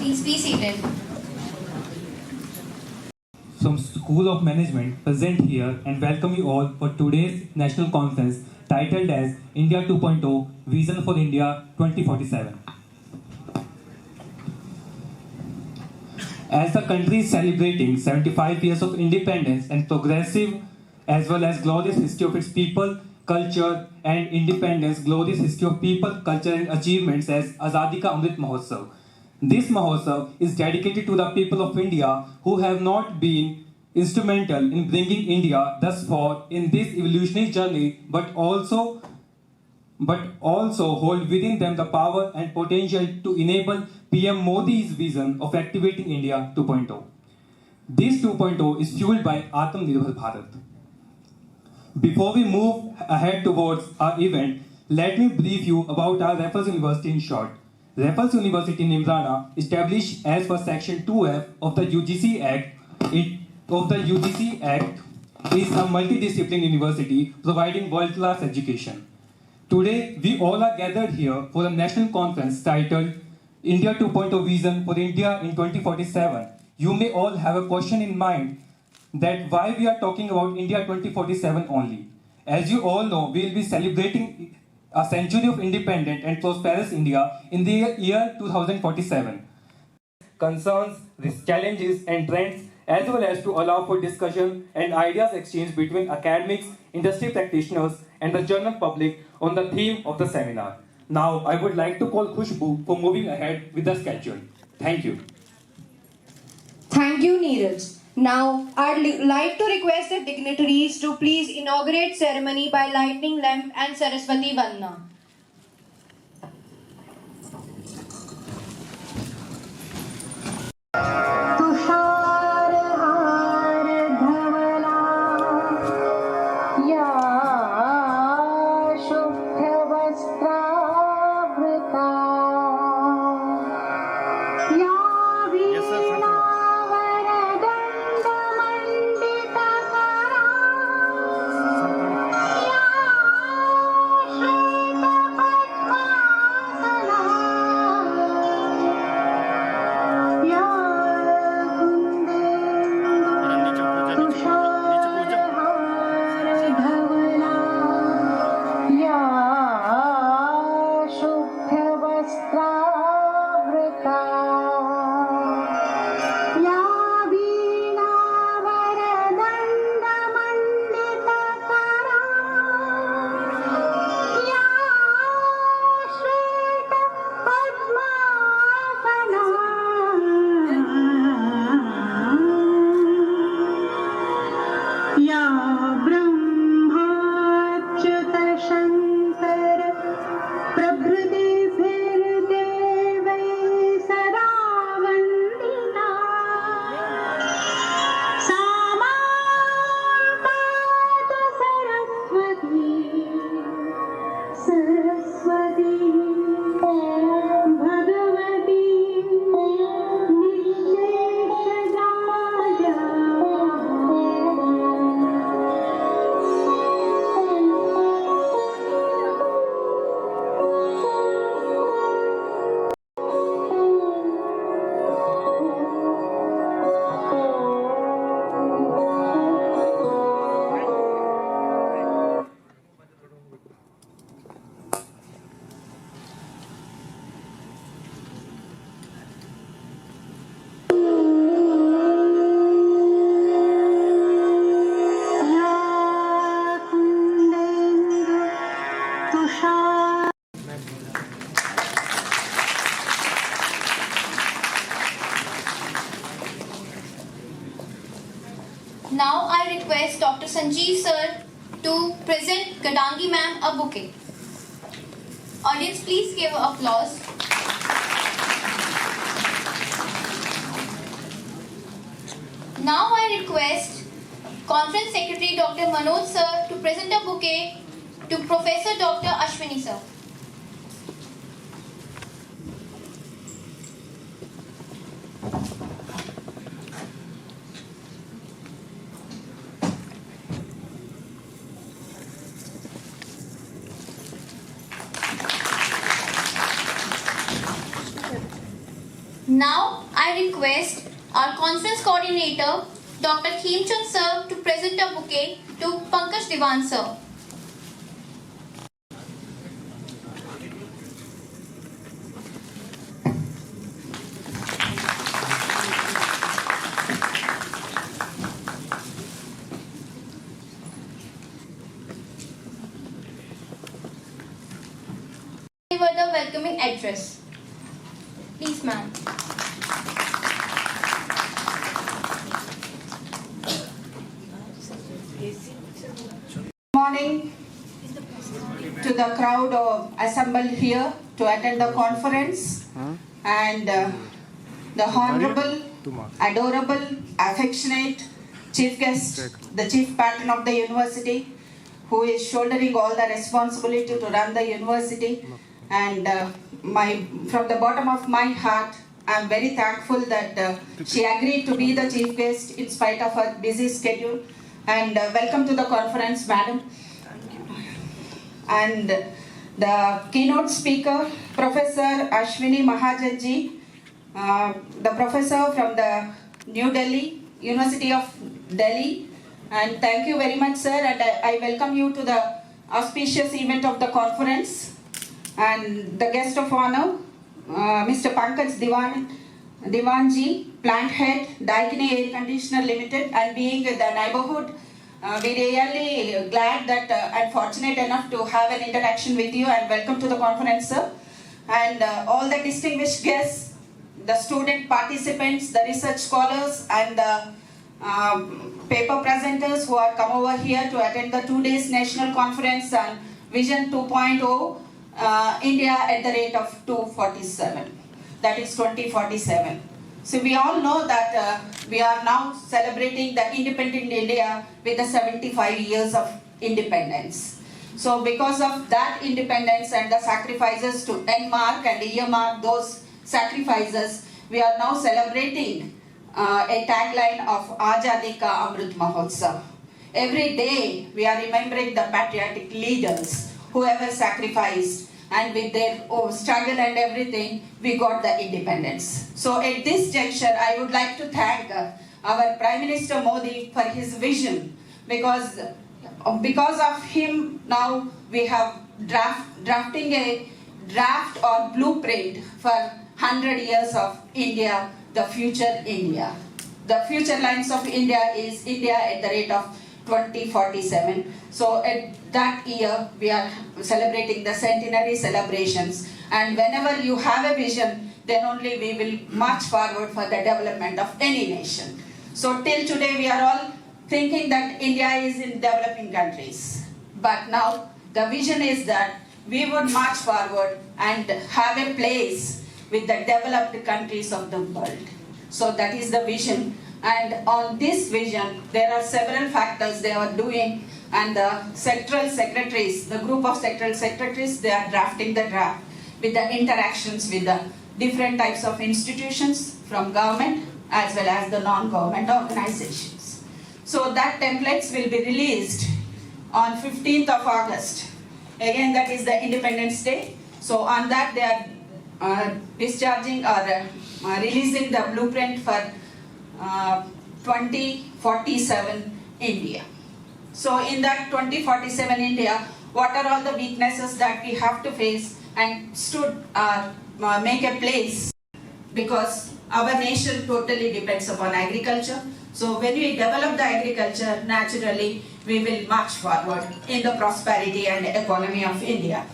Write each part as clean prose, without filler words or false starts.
Please be seated. From School of Management present here and welcome you all for today's national conference titled as India 2.0 Vision for India 2047. As the country is celebrating 75 years of independence and progressive as well as glorious history of its people, culture and independence, glorious history of people, culture and achievements as Azadi Ka Amrit Mahotsav. This Mahotsav is dedicated to the people of India who have not been instrumental in bringing India thus far in this evolutionary journey, but also hold within them the power and potential to enable PM Modi's vision of activating India 2.0. This 2.0 is fueled by Atmanirbhar Bharat. Before we move ahead towards our event, let me brief you about our Raffles University in short. Raffles University Nimrana, established as per Section 2F of the UGC Act, is a multidisciplinary university providing world-class education. Today, we all are gathered here for a national conference titled India 2.0 Vision for India in 2047. You may all have a question in mind that why we are talking about India 2047 only. As you all know, we will be celebrating a century of independent and prosperous India in the year 2047. Concerns, challenges and trends, as well as to allow for discussion and ideas exchange between academics, industry practitioners and the general public on the theme of the seminar. Now, I would like to call Khushbu for moving ahead with the schedule. Thank you. Thank you, Neeraj. Now, I'd like to request the dignitaries to please inaugurate ceremony by lighting lamp and Saraswati Vandana. request Dr. Sanjeev sir to present Gadangi ma'am a bouquet. Audience, please give applause. Now I request Conference Secretary Dr. Manoj sir to present a bouquet to Professor Dr. Ashwini sir. Now I request our conference coordinator Dr. Khemchand sir to present a bouquet to Pankaj Diwan sir. Deliver the welcoming address. Please, ma'am. Morning to the crowd assembled here to attend the conference, and the honorable, adorable, affectionate chief guest, the chief patron of the university, who is shouldering all the responsibility to run the university. And from the bottom of my heart, I am very thankful that she agreed to be the chief guest in spite of her busy schedule. And welcome to the conference, madam. And the keynote speaker, Professor Ashwini Mahajanji, the professor from the New Delhi, University of Delhi. And thank you very much, sir. And I welcome you to the auspicious event of the conference. And the guest of honor, Mr. Pankaj Diwanji, plant head, Daikini Air Conditioner Limited, and being the neighborhood, we really glad that and fortunate enough to have an interaction with you, and welcome to the conference, sir. And all the distinguished guests, the student participants, the research scholars, and the paper presenters who are come over here to attend the 2 days national conference on Vision 2.0. India at the rate of 247, that is 2047. So we all know that we are now celebrating the independent India with the 75 years of independence. So because of that independence and the sacrifices to enmark and earmark those sacrifices, we are now celebrating a tagline of Azadi Ka Amrit Mahotsav. Every day we are remembering the patriotic leaders whoever sacrificed, and with their struggle and everything, we got the independence. So at this juncture, I would like to thank our Prime Minister Modi for his vision, because of him now we have drafting a draft or blueprint for 100 years of India, the future India. The future lines of India is India at the rate of 2047. So at that year, we are celebrating the centenary celebrations. And whenever you have a vision, then only we will march forward for the development of any nation. So till today, we are all thinking that India is in developing countries. But now, the vision is that we would march forward and have a place with the developed countries of the world. So that is the vision. And on this vision, there are several factors they are doing, and the sectoral secretaries, the group of sectoral secretaries, they are drafting the draft with the interactions with the different types of institutions from government as well as the non-government organizations. So that templates will be released on 15th of August. Again, that is the Independence Day. So on that, they are discharging or releasing the blueprint for 2047 India. So in that 2047 India, what are all the weaknesses that we have to face and make a place, because our nation totally depends upon agriculture. So when we develop the agriculture, naturally we will march forward in the prosperity and economy of India.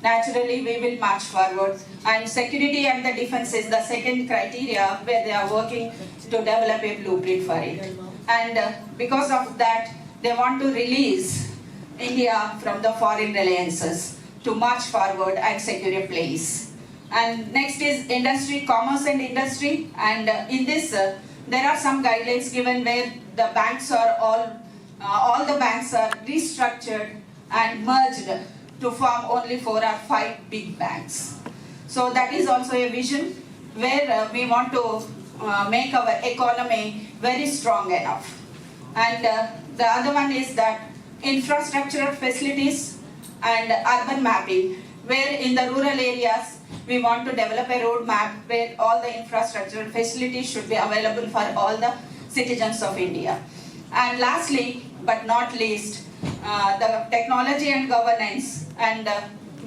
Naturally, we will march forward. And security and the defense is the second criteria where they are working to develop a blueprint for it. and because of that, they want to release India from the foreign reliances to march forward and secure a place. And next is industry, commerce and industry, and in this there are some guidelines given where the banks are all the banks are restructured and merged to form only 4 or 5 big banks. So that is also a vision where we want to make our economy very strong enough. And the other one is that infrastructural facilities and urban mapping, where in the rural areas we want to develop a road map where all the infrastructural facilities should be available for all the citizens of India. And lastly, but not least, the technology and governance. And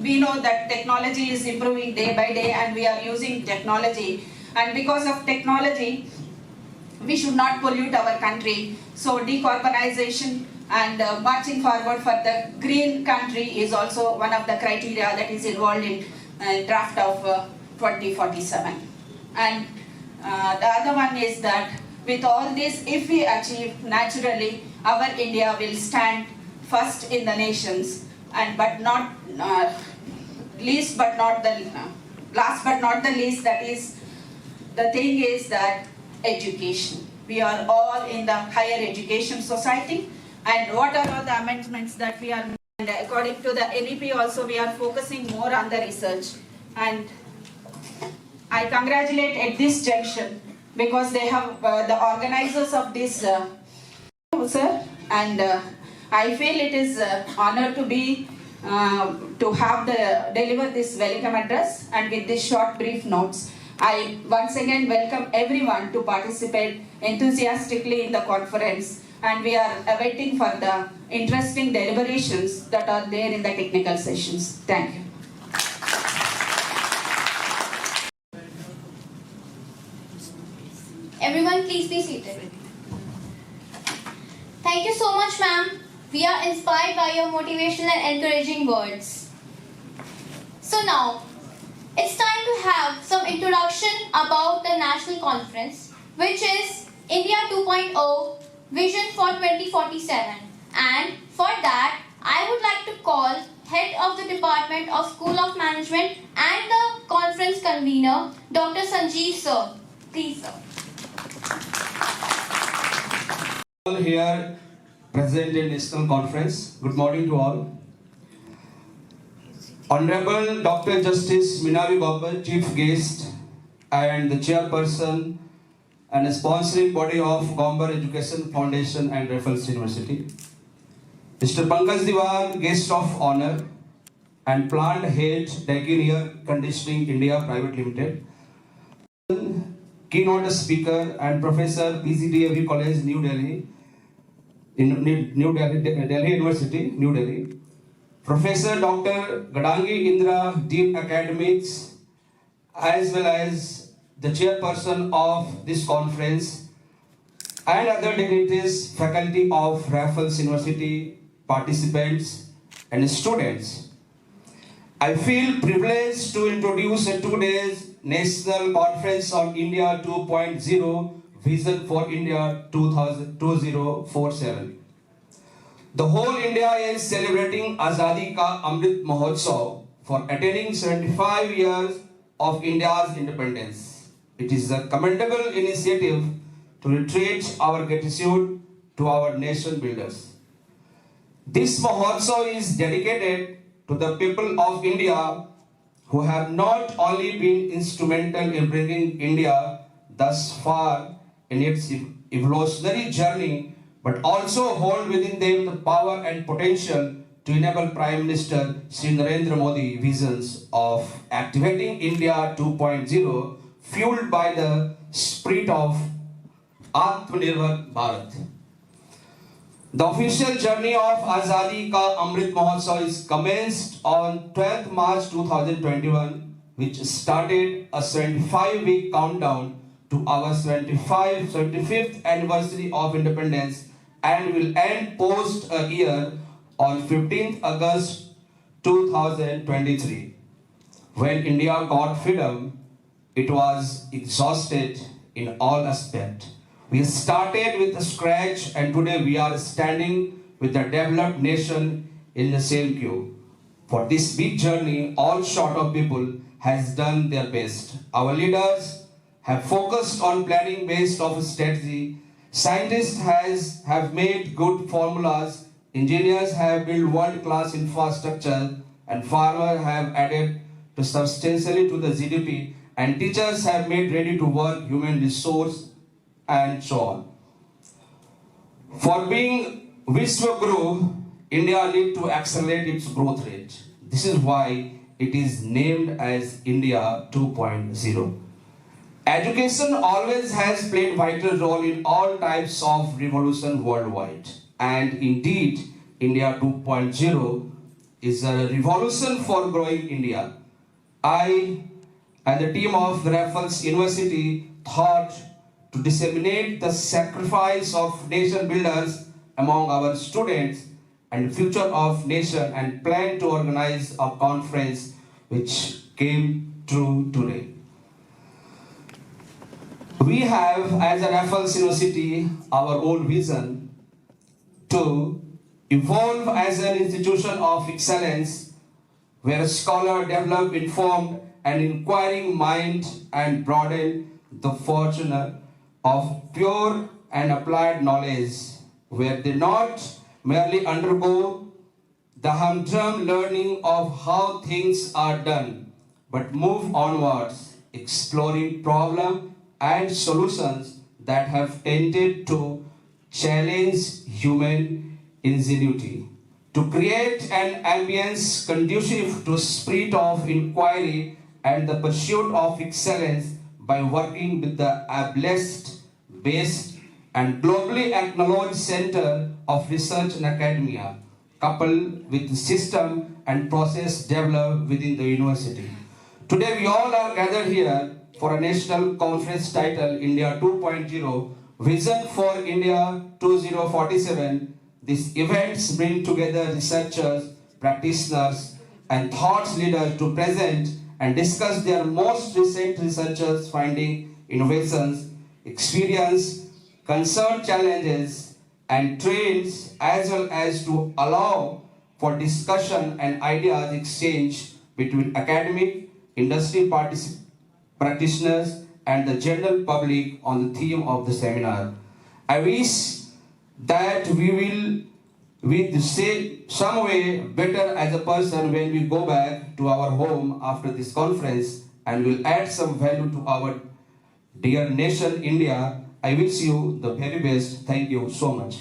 we know that technology is improving day by day and we are using technology. And because of technology, we should not pollute our country. So decarbonization and marching forward for the green country is also one of the criteria that is involved in draft of 2047. And the other one is that with all this, if we achieve, naturally, our India will stand first in the nations, and but not least but not the last but not the least, that is, the thing is that education. We are all in the higher education society, and what are all the amendments that we are, and according to the NEP also we are focusing more on the research. And I congratulate at this junction because they have the organizers of this sir, and I feel it is honor to be to have deliver this welcome address, and with this short brief notes, I once again welcome everyone to participate enthusiastically in the conference, and we are awaiting for the interesting deliberations that are there in the technical sessions. Thank you. Everyone, please be seated. Thank you so much, ma'am. We are inspired by your motivational and encouraging words. So now, it's time to have some introduction about the national conference, which is India 2.0 Vision for 2047. And for that, I would like to call Head of the Department of School of Management and the conference convener, Dr. Sanjeev sir. Please, sir. All here present in National Conference. Good morning to all. Honorable Dr. Justice Minavi Babbar, Chief Guest and the Chairperson and the sponsoring body of Gombar Education Foundation and Raffles University. Mr. Pankaj Diwar, Guest of Honor and Plant Head, Deccan Air Conditioning India Private Limited. Keynote speaker and Professor PGDAV College, New Delhi, Delhi University, New Delhi. Professor Dr. Gadangi Indra, Dean Academics, as well as the chairperson of this conference, and other dignitaries, faculty of Raffles University, participants, and students. I feel privileged to introduce a 2-day National Conference on India 2.0 Vision for India 2047. The whole India is celebrating Azadi Ka Amrit Mahotsav for attaining 75 years of India's independence. It is a commendable initiative to reiterate our gratitude to our nation builders. This Mahotsav is dedicated to the people of India who have not only been instrumental in bringing India thus far in its evolutionary journey, but also hold within them the power and potential to enable Prime Minister Sri Narendra Modi visions of activating India 2.0, fueled by the spirit of Atmanirbhar Bharat. The official journey of Azadi Ka Amrit Mahotsav is commenced on 12th March 2021, which started a 75-week countdown to our 75th anniversary of independence and will end post a year on 15th August 2023. When India got freedom, it was exhausted in all aspects, We started with a scratch and today we are standing with a developed nation in the same queue. For this big journey, all sort of people has done their best. Our leaders have focused on planning based of a strategy. Scientists have made good formulas. Engineers have built world-class infrastructure, and farmers have added substantially to the GDP, and teachers have made ready to work human resource, and so on. For being Vishwaguru, India need to accelerate its growth rate. This is why it is named as India 2.0. Education always has played vital role in all types of revolution worldwide. And indeed, India 2.0 is a revolution for growing India. I and the team of Raffles University thought to disseminate the sacrifice of nation builders among our students and future of nation, and plan to organize a conference which came true today. We have, as a Raffles University, our own vision to evolve as an institution of excellence where a scholar develop informed and inquiring mind and broaden the fortune of pure and applied knowledge, where they not merely undergo the humdrum learning of how things are done, but move onwards, exploring problems and solutions that have tended to challenge human ingenuity, to create an ambience conducive to spirit of inquiry and the pursuit of excellence by working with the ablest, based and globally acknowledged center of research and academia, coupled with the system and process developed within the university. Today we all are gathered here for a national conference titled India 2.0, Vision for India 2047. These events bring together researchers, practitioners, and thought leaders to present and discuss their most recent researchers' findings, innovations, experience, concerned challenges, and trends, as well as to allow for discussion and ideas exchange between academic, industry practitioners, and the general public on the theme of the seminar. I wish that we say some way better as a person when we go back to our home after this conference, and will add some value to our dear nation India. I wish you the very best. Thank you so much.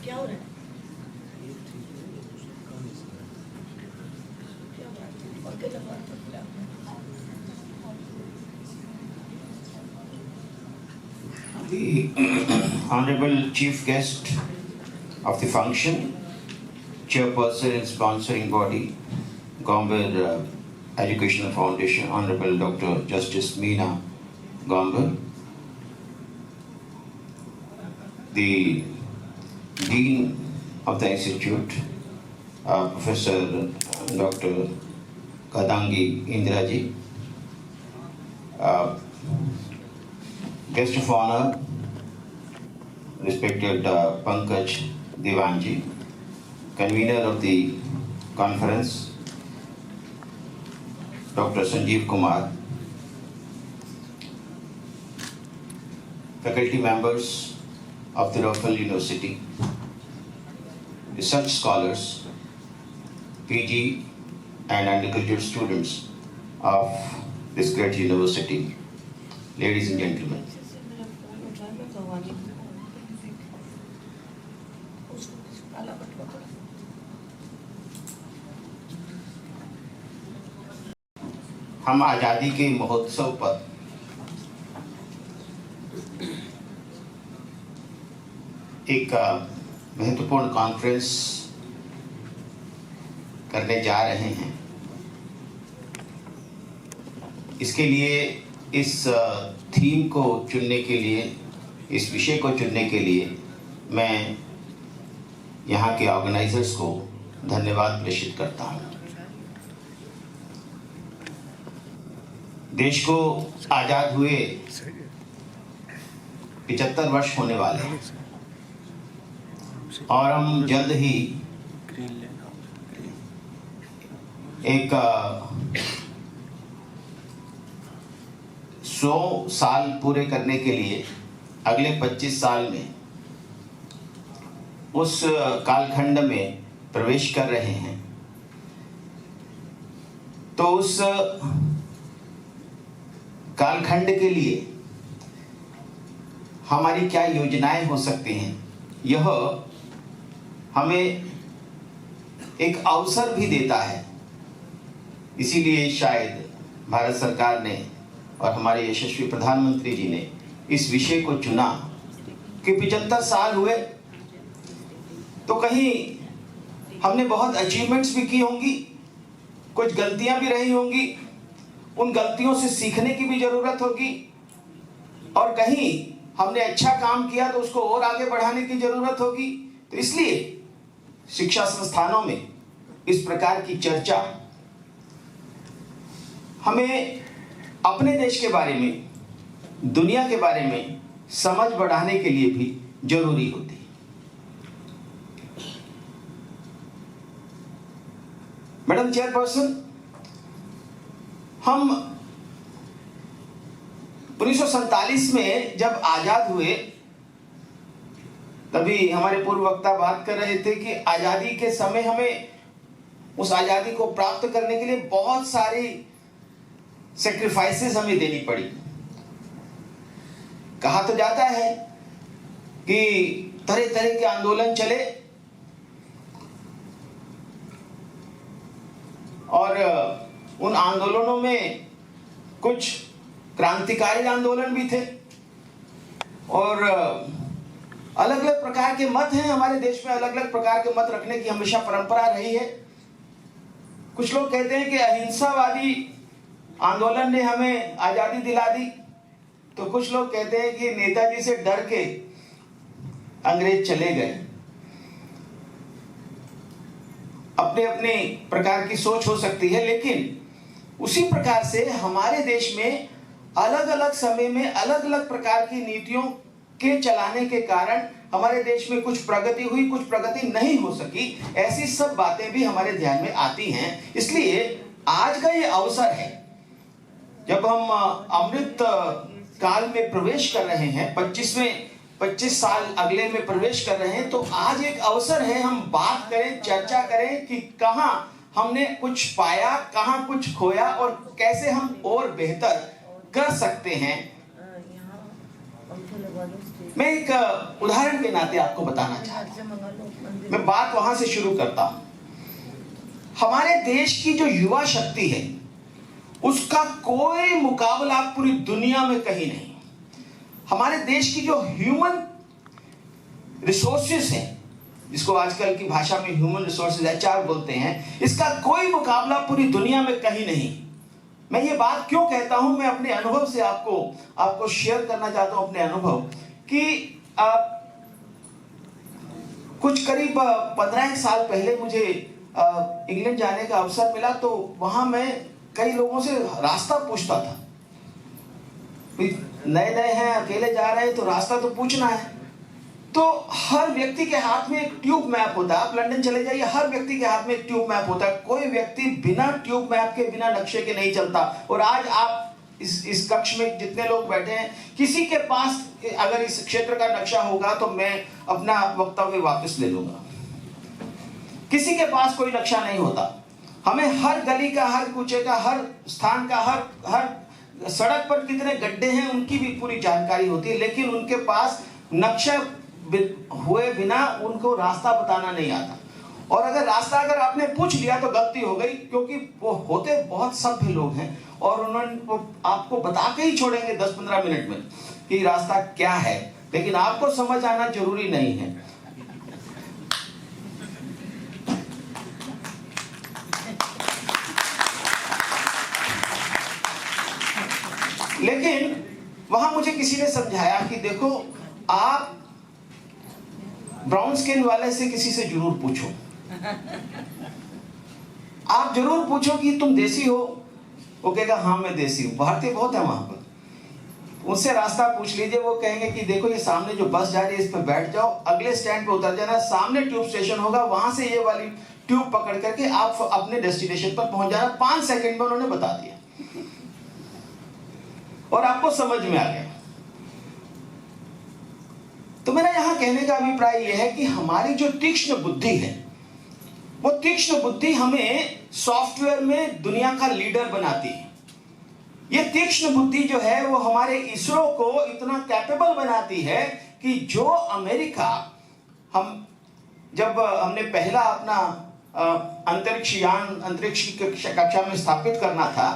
क्या हो रहा है? The Honorable Chief Guest of the function, Chairperson and sponsoring body, Gombe Educational Foundation, Honorable Dr. Justice Meena Gombe, the Dean of the Institute, Professor Dr. Kadangi Indraji, Guest of Honor, respected Pankaj Divanji, Convener of the conference, Dr. Sanjeev Kumar, faculty members of the Raffles University, research scholars, PG and undergraduate students of this great university, ladies and gentlemen. हम आज़ादी के महोत्सव पर एक महत्वपूर्ण conference करने जा रहे हैं। इसके लिए इस थीम को चुनने के लिए इस विषय को चुनने के लिए मैं यहाँ के ऑर्गेनाइजर्स को धन्यवाद प्रेषित करता हूँ। देश को आज़ाद हुए 75 वर्ष होने वाले हैं और हम जल्द ही एक 100 साल पूरे करने के लिए अगले 25 साल में उस कालखंड में प्रवेश कर रहे हैं। तो उस कालखंड के लिए हमारी क्या योजनाएं हो सकती हैं, यह हमें एक अवसर भी देता है। इसीलिए शायद भारत सरकार ने और हमारे यशस्वी प्रधानमंत्री जी ने इस विषय को चुना कि 75 साल हुए तो कहीं हमने बहुत अचीवमेंट्स भी की होंगी, कुछ गलतियां भी रही होंगी, उन गलतियों से सीखने की भी जरूरत होगी, और कहीं हमने अच्छा काम किया तो उसको और आगे बढ़ाने की जरूरत होगी। तो इसलिए शिक्षा संस्थानों में इस प्रकार की चर्चा हमें अपने देश के बारे में, दुनिया के बारे में समझ बढ़ाने के लिए भी जरूरी होती है। मैडम चेयरपर्सन, हम 1947 में जब आजाद हुए तभी हमारे पूर्व वक्ता बात कर रहे थे कि आजादी के समय हमें उस आजादी को प्राप्त करने के लिए बहुत सारी सेक्रीफाइसेस हमें देनी पड़ी। कहा तो जाता है कि तरह तरह के आंदोलन चले और उन आंदोलनों में कुछ क्रांतिकारी आंदोलन भी थे और अलग अलग प्रकार के मत हैं। हमारे देश में अलग अलग प्रकार के मत रखने की हमेशा परंपरा रही है। कुछ लोग कहते हैं कि अहिंसावादी आंदोलन ने हमें आजादी दिला दी, तो कुछ लोग कहते हैं कि नेताजी से डर के अंग्रेज चले गए। अपने अपने प्रकार की सोच हो सकती है, लेकिन उसी प्रकार से हमारे देश में अलग अलग समय में अलग अलग प्रकार की नीतियों के चलाने के कारण हमारे देश में कुछ प्रगति हुई, कुछ प्रगति नहीं हो सकी। ऐसी सब बातें भी हमारे ध्यान में आती हैं। इसलिए आज का ये अवसर है, जब हम अमृत काल में प्रवेश कर रहे हैं, 25 साल अगले में प्रवेश कर रहे हैं, तो आज एक अवसर है हम बात करें, चर्चा करें कि कहां हमने कुछ पाया, कहां कुछ खोया और कैसे हम और बेहतर कर सकते हैं। मैं एक उदाहरण के नाते आपको बताना चाहता हूं। मैं बात वहां से शुरू करता हूं। हमारे देश की जो युवा शक्ति है उसका कोई मुकाबला पूरी दुनिया में कहीं नहीं। हमारे देश की जो ह्यूमन रिसोर्सेस हैं, जिसको आजकल की भाषा में ह्यूमन रिसोर्सेज HR बोलते हैं, इसका कोई मुकाबला पूरी दुनिया में कहीं नहीं। मैं ये बात क्यों कहता हूं, मैं अपने अनुभव से आपको शेयर करना चाहता हूं अपने अनुभव कि कुछ करीब 15 साल पहले मुझे इंग्लैंड जाने का अवसर मिला। तो वहां मैं कई लोगों से रास्ता पूछता था। नए नए हैं, अकेले जा रहे हैं, तो रास्ता तो पूछना है। तो हर व्यक्ति के हाथ में एक ट्यूब मैप होता है। आप लंदन चले जाइए, हर व्यक्ति के हाथ में एक ट्यूब मैप होता है। कोई व्यक्ति बिना ट्यूब मैप के, बिना नक्शे के नहीं चलता। और आज आप इस कक्ष में जितने लोग बैठे हैं, किसी के पास अगर इस क्षेत्र का नक्शा होगा तो मैं अपना वक्तव्य वापस ले लूंगा। किसी के पास कोई नक्शा नहीं होता। हमें हर गली का, हर कूचे का, हर स्थान का, हर सड़क पर कितने गड्ढे हैं उनकी भी पूरी जानकारी होती है, लेकिन उनके पास नक्शा हुए बिना उनको रास्ता बताना नहीं आता। और अगर आपने पूछ लिया तो गलती हो गई, क्योंकि वो होते बहुत सभ्य लोग हैं और उन्होंने आपको बता के ही छोड़ेंगे 10-15 मिनट में कि रास्ता क्या है, लेकिन आपको समझ आना जरूरी नहीं है। लेकिन वहां मुझे किसी ने समझाया कि देखो, आप ब्राउन स्किन वाले से किसी से जरूर पूछो, आप जरूर पूछो कि तुम देसी हो, वो कहेगा हाँ मैं देसी हूँ। भारतीय बहुत है वहां पर, उनसे रास्ता पूछ लीजिए, वो कहेंगे कि देखो ये सामने जो बस जा रही है इस पर बैठ जाओ, अगले स्टैंड पे उतर जाना, सामने ट्यूब स्टेशन होगा, वहां से ये वाली ट्यूब पकड़ करके आप अपने डेस्टिनेशन पर पहुंच जाना। 5 सेकंड में उन्होंने बता दिया और आपको समझ में आ गया। तो मेरा यहां कहने का अभिप्राय यह है कि हमारी जो तीक्ष्ण बुद्धि है, वो तीक्ष्ण बुद्धि हमें सॉफ्टवेयर में दुनिया का लीडर बनाती है। ये तीक्ष्ण बुद्धि जो है वो हमारे इसरो को इतना कैपेबल बनाती है कि जो अमेरिका, जब हमने पहला अपना अंतरिक्ष यान अंतरिक्ष की कक्षा में स्थापित करना था,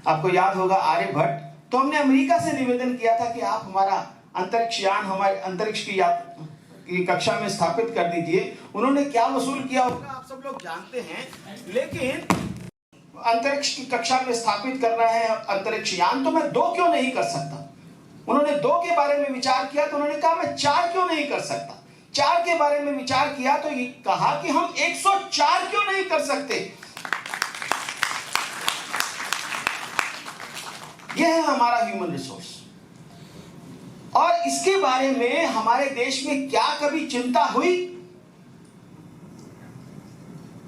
आपको याद होगा आर्यभट्ट, तो हमने अमेरिका से निवेदन किया था कि आप हमारा अंतरिक्ष यान हमारे अंतरिक्ष की कक्षा में स्थापित कर दीजिए। उन्होंने क्या वसूल किया होगा आप सब लोग जानते हैं, लेकिन अंतरिक्ष की कक्षा में स्थापित करना है अंतरिक्ष यान, तो मैं 2 क्यों नहीं कर सकता। उन्होंने 2 के बारे में विचार किया, तो उन्होंने कहा मैं 4 क्यों नहीं कर सकता। 4 के बारे में विचार किया तो ये कहा कि हम 104 क्यों नहीं कर सकते। यह है हमारा ह्यूमन रिसोर्स। और इसके बारे में हमारे देश में क्या कभी चिंता हुई?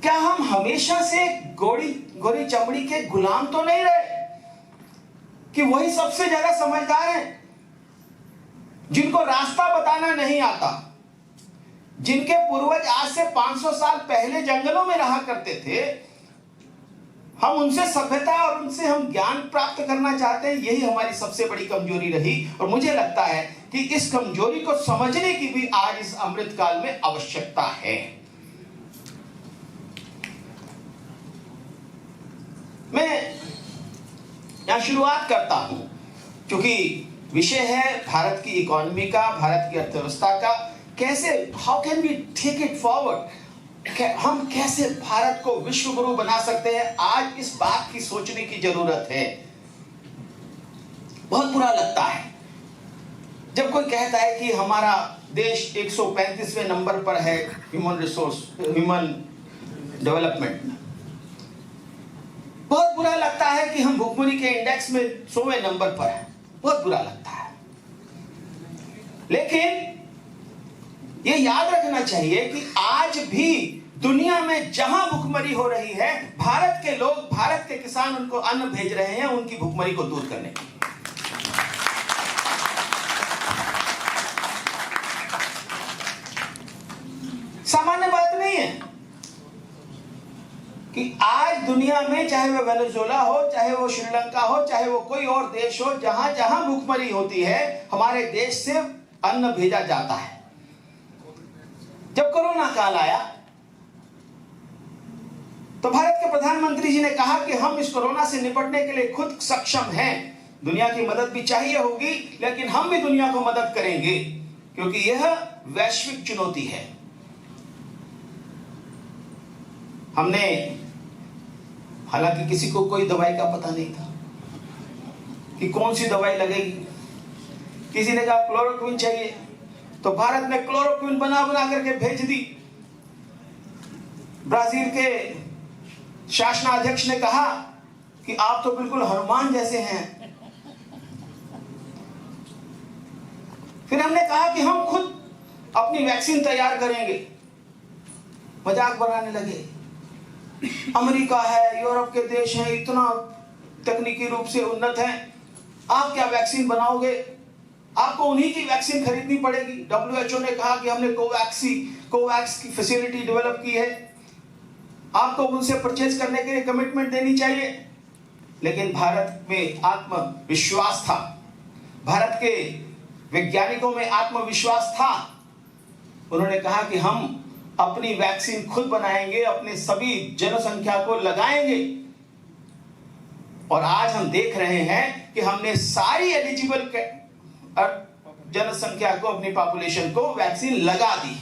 क्या हम हमेशा से गोरी चमड़ी के गुलाम तो नहीं रहे कि वही सबसे ज्यादा समझदार हैं, जिनको रास्ता बताना नहीं आता, जिनके पूर्वज आज से 500 साल पहले जंगलों में रहा करते थे, हम उनसे सभ्यता और उनसे हम ज्ञान प्राप्त करना चाहते हैं। यही हमारी सबसे बड़ी कमजोरी रही और मुझे लगता है कि इस कमजोरी को समझने की भी आज इस अमृत काल में आवश्यकता है। मैं यहां शुरुआत करता हूं क्योंकि विषय है भारत की इकोनॉमी का, भारत की अर्थव्यवस्था का, कैसे how can we take it forward, हम कैसे भारत को विश्व गुरु बना सकते हैं। आज इस बात की सोचने की जरूरत है। बहुत बुरा लगता है जब कोई कहता है कि हमारा देश 135वें नंबर पर है ह्यूमन डेवलपमेंट। बहुत बुरा लगता है कि हम भुखमरी के इंडेक्स में 100वें नंबर पर है। बहुत बुरा लगता है, लेकिन ये याद रखना चाहिए कि आज भी दुनिया में जहां भुखमरी हो रही है, भारत के लोग, भारत के किसान उनको अन्न भेज रहे हैं उनकी भुखमरी को दूर करने के लिए। सामान्य बात नहीं है कि आज दुनिया में चाहे वो वेनेजुएला हो, चाहे वो श्रीलंका हो, चाहे वो कोई और देश हो, जहां जहां भुखमरी होती है हमारे देश से अन्न भेजा जाता है। जब कोरोना काल आया तो भारत के प्रधानमंत्री जी ने कहा कि हम इस कोरोना से निपटने के लिए खुद सक्षम हैं। दुनिया की मदद भी चाहिए होगी, लेकिन हम भी दुनिया को मदद करेंगे क्योंकि यह वैश्विक चुनौती है। हमने, हालांकि किसी को कोई दवाई का पता नहीं था कि कौन सी दवाई लगेगी। किसी ने कहा क्लोरोक्विन चाहिए, तो भारत ने क्लोरोक्विन बना करके भेज दी। ब्राजील के शासनाध्यक्ष ने कहा कि आप तो बिल्कुल हनुमान जैसे हैं। फिर हमने कहा कि हम खुद अपनी वैक्सीन तैयार करेंगे। मजाक बनाने लगे। अमेरिका है, यूरोप के देश हैं, इतना तकनीकी रूप से उन्नत हैं, आप क्या वैक्सीन बनाओगे? आपको उन्हीं की वैक्सीन खरीदनी पड़ेगी। WHO ने कहा कि हमने कोवैक्स की फैसिलिटी डेवलप की है, आपको उनसे परचेज करने के लिए कमिटमेंट देनी चाहिए। लेकिन भारत में आत्मविश्वास था, भारत के वैज्ञानिकों में आत्मविश्वास था। उन्होंने कहा कि हम अपनी वैक्सीन खुद बनाएंगे, अपने सभी जनसंख्या को लगाएंगे। और आज हम देख रहे हैं कि हमने सारी एलिजिबल जनसंख्या को, अपनी पॉपुलेशन को वैक्सीन लगा दी।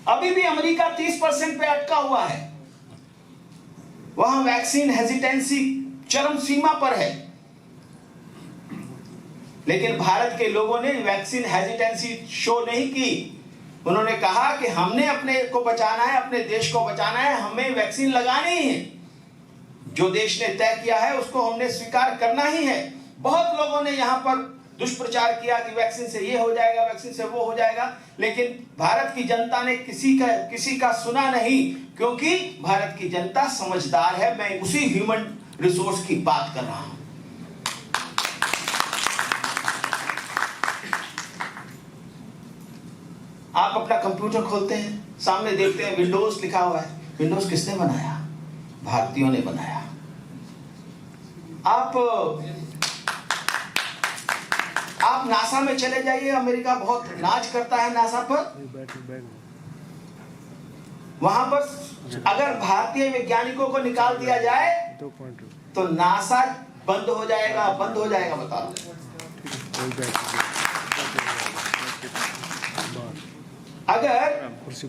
अभी भी अमेरिका 30% पे अटका हुआ है। वहां वैक्सीन हेजिटेंसी चरम सीमा पर है। लेकिन भारत के लोगों ने वैक्सीन हेजिटेंसी शो नहीं की। उन्होंने कहा कि हमने अपने को बचाना है, अपने देश को बचाना है, हमें वैक्सीन लगानी है। जो देश ने तय किया है उसको हमने स्वीकार करना ही है। बहुत लोगों ने यहाँ पर दुष्प्रचार किया कि वैक्सीन से ये हो जाएगा, वैक्सीन से वो हो जाएगा, लेकिन भारत की जनता ने किसी का सुना नहीं, क्योंकि भारत की जनता समझदार है। मैं उसी ह्यूमन रिसोर्स की बात कर रहा हूं। आप अपना कंप्यूटर खोलते हैं, सामने देखते हैं विंडोज लिखा हुआ है। विंडोज किसने बनाया? भारतीयों ने बनाया। आप नासा में चले जाइए, अमेरिका बहुत नाच करता है नासा पर। वहां पर अगर भारतीय वैज्ञानिकों को निकाल दिया जाए तो नासा बंद हो जाएगा, बंद हो जाएगा। बताओ, अगर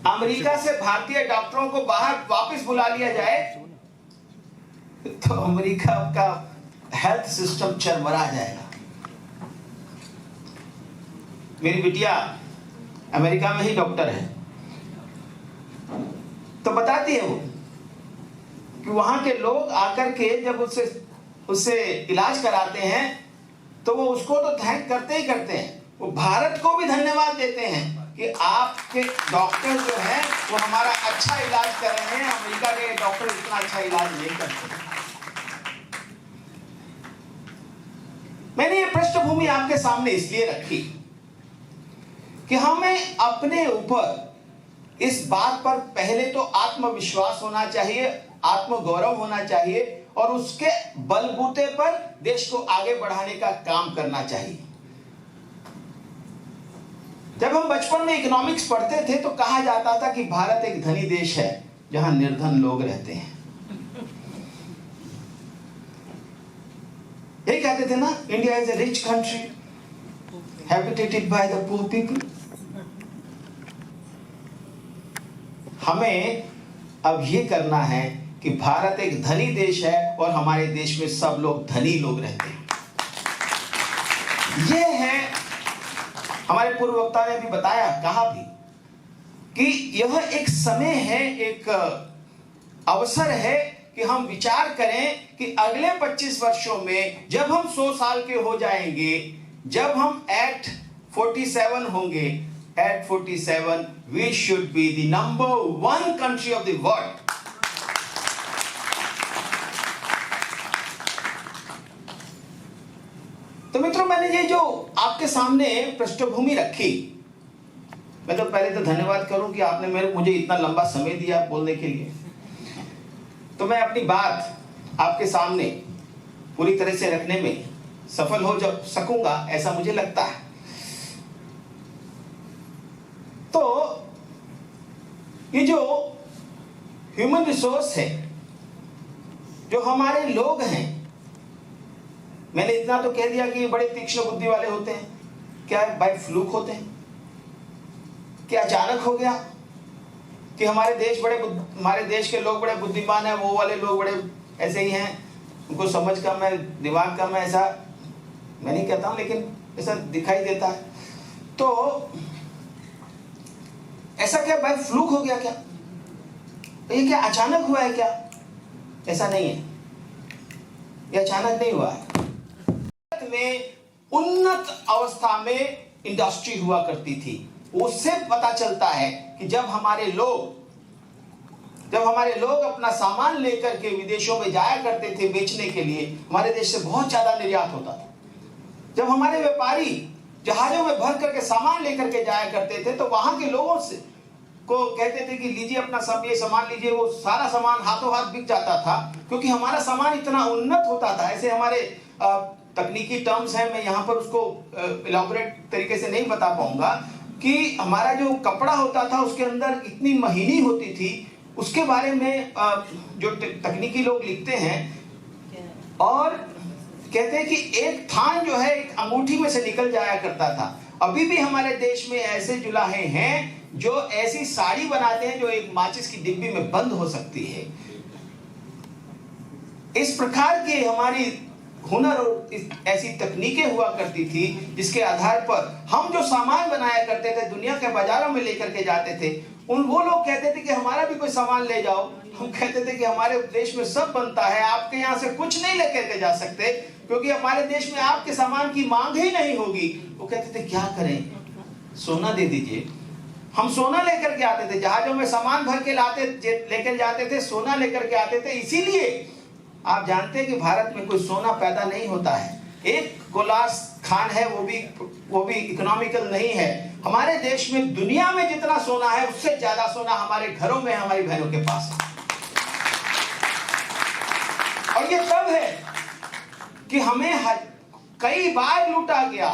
अमेरिका से भारतीय डॉक्टरों को बाहर वापस बुला लिया जाए तो अमेरिका का हेल्थ सिस्टम चरमरा जाएगा। मेरी बिटिया अमेरिका में ही डॉक्टर है, तो बताती है वो कि वहां के लोग आकर के जब उससे इलाज कराते हैं तो वो उसको तो थैंक करते ही करते हैं, वो भारत को भी धन्यवाद देते हैं कि आपके डॉक्टर जो हैं वो हमारा अच्छा इलाज कर रहे हैं। अमेरिका के डॉक्टर इतना अच्छा इलाज नहीं करते। मैंने ये पृष्ठभूमि आपके सामने इसलिए रखी कि हमें अपने ऊपर इस बात पर पहले तो आत्मविश्वास होना चाहिए, आत्मगौरव होना चाहिए, और उसके बलबूते पर देश को आगे बढ़ाने का काम करना चाहिए। जब हम बचपन में इकोनॉमिक्स पढ़ते थे तो कहा जाता था कि भारत एक धनी देश है जहां निर्धन लोग रहते हैं। यही कहते थे ना, India is a rich country हैबिटेटेड by the poor people. हमें अब ये करना है कि भारत एक धनी देश है और हमारे देश में सब लोग धनी लोग रहते हैं। ये है, हमारे पूर्व वक्ता ने भी बताया, कहा भी कि यह एक समय है, एक अवसर है कि हम विचार करें कि अगले 25 वर्षों में जब हम 100 साल के हो जाएंगे, जब हम एट 47 होंगे, at 47 we should be the number 1 country of the world. तो मित्रों, मैंने ये जो आपके सामने पृष्ठभूमि रखी, मैं तो पहले तो धन्यवाद करूं कि आपने मुझे इतना लंबा समय दिया बोलने के लिए। तो मैं अपनी बात आपके सामने पूरी तरह से रखने में सफल हो सकूंगा ऐसा मुझे लगता है। तो ये जो ह्यूमन रिसोर्स है, जो हमारे लोग हैं, मैंने इतना तो कह दिया कि ये बड़े तीक्ष्ण बुद्धि वाले होते हैं। क्या बाय फ्लूक होते हैं? क्या अचानक हो गया कि हमारे देश के लोग बड़े बुद्धिमान हैं, वो वाले लोग बड़े ऐसे ही हैं, उनको समझ कम है, दिमाग कम है? ऐसा मैं नहीं कहता हूं, लेकिन ऐसा दिखाई देता है। तो ऐसा क्या बाय फ्लूक हो गया क्या? ये क्या अचानक हुआ है क्या? ऐसा नहीं है, ये अचानक नहीं हुआ है। भारत में उन्नत अवस्था में इंडस्ट्री हुआ करती थी। उससे पता चलता है कि जब हमारे लोग अपना सामान लेकर के विदेशों में जाया करते थे बेचने के लिए, हमारे देश से बहुत ज्यादा निर्यात होता था। जब हमारे व्यापारी जहाजों में भर करके सामान लेकर के जाया करते थे तो वहां के लोगों से को कहते थे कि लीजिए अपना सब ये सामान लीजिए, वो सारा सामान हाथों हाथ बिक जाता था, क्योंकि हमारा सामान इतना उन्नत होता था। ऐसे हमारे तकनीकी टर्म्स हैं, मैं यहाँ पर उसको इलैबोरेट तरीके से नहीं बता पाऊंगा, कि हमारा जो कपड़ा होता था उसके अंदर इतनी महीनी होती थी, उसके बारे में जो तकनीकी लोग लिखते हैं और कहते हैं कि एक थान जो है एक अंगूठी में से निकल जाया करता था। अभी भी हमारे देश में ऐसे जुलाहे हैं जो ऐसी साड़ी बनाते हैं जो एक माचिस की डिब्बी में बंद हो सकती है। इस प्रकार की हमारी हुनर और ऐसी तकनीकें हुआ करती थी जिसके आधार पर हम जो सामान बनाया करते थे, दुनिया के बाजारों में लेकर के जाते थे, वो लोग कहते थे कि हमारा भी कोई सामान ले जाओ। हम कहते थे कि हमारे देश में सब बनता है, आपके यहाँ से कुछ नहीं लेकर के जा सकते, क्योंकि हमारे देश में आपके सामान की मांग ही नहीं होगी। वो कहते थे क्या करें, सोना दे दीजिए। हम सोना लेकर के आते थे, जहाजों में सामान भर के लेकर जाते थे, सोना लेकर के आते थे। इसीलिए आप जानते हैं कि भारत में कोई सोना पैदा नहीं होता है। एक कोलास खान है, वो भी इकोनॉमिकल नहीं है। हमारे देश में दुनिया में जितना सोना है उससे ज्यादा सोना हमारे घरों में, हमारी बहनों के पास है। और ये तब है कि हमें कई बार लूटा गया।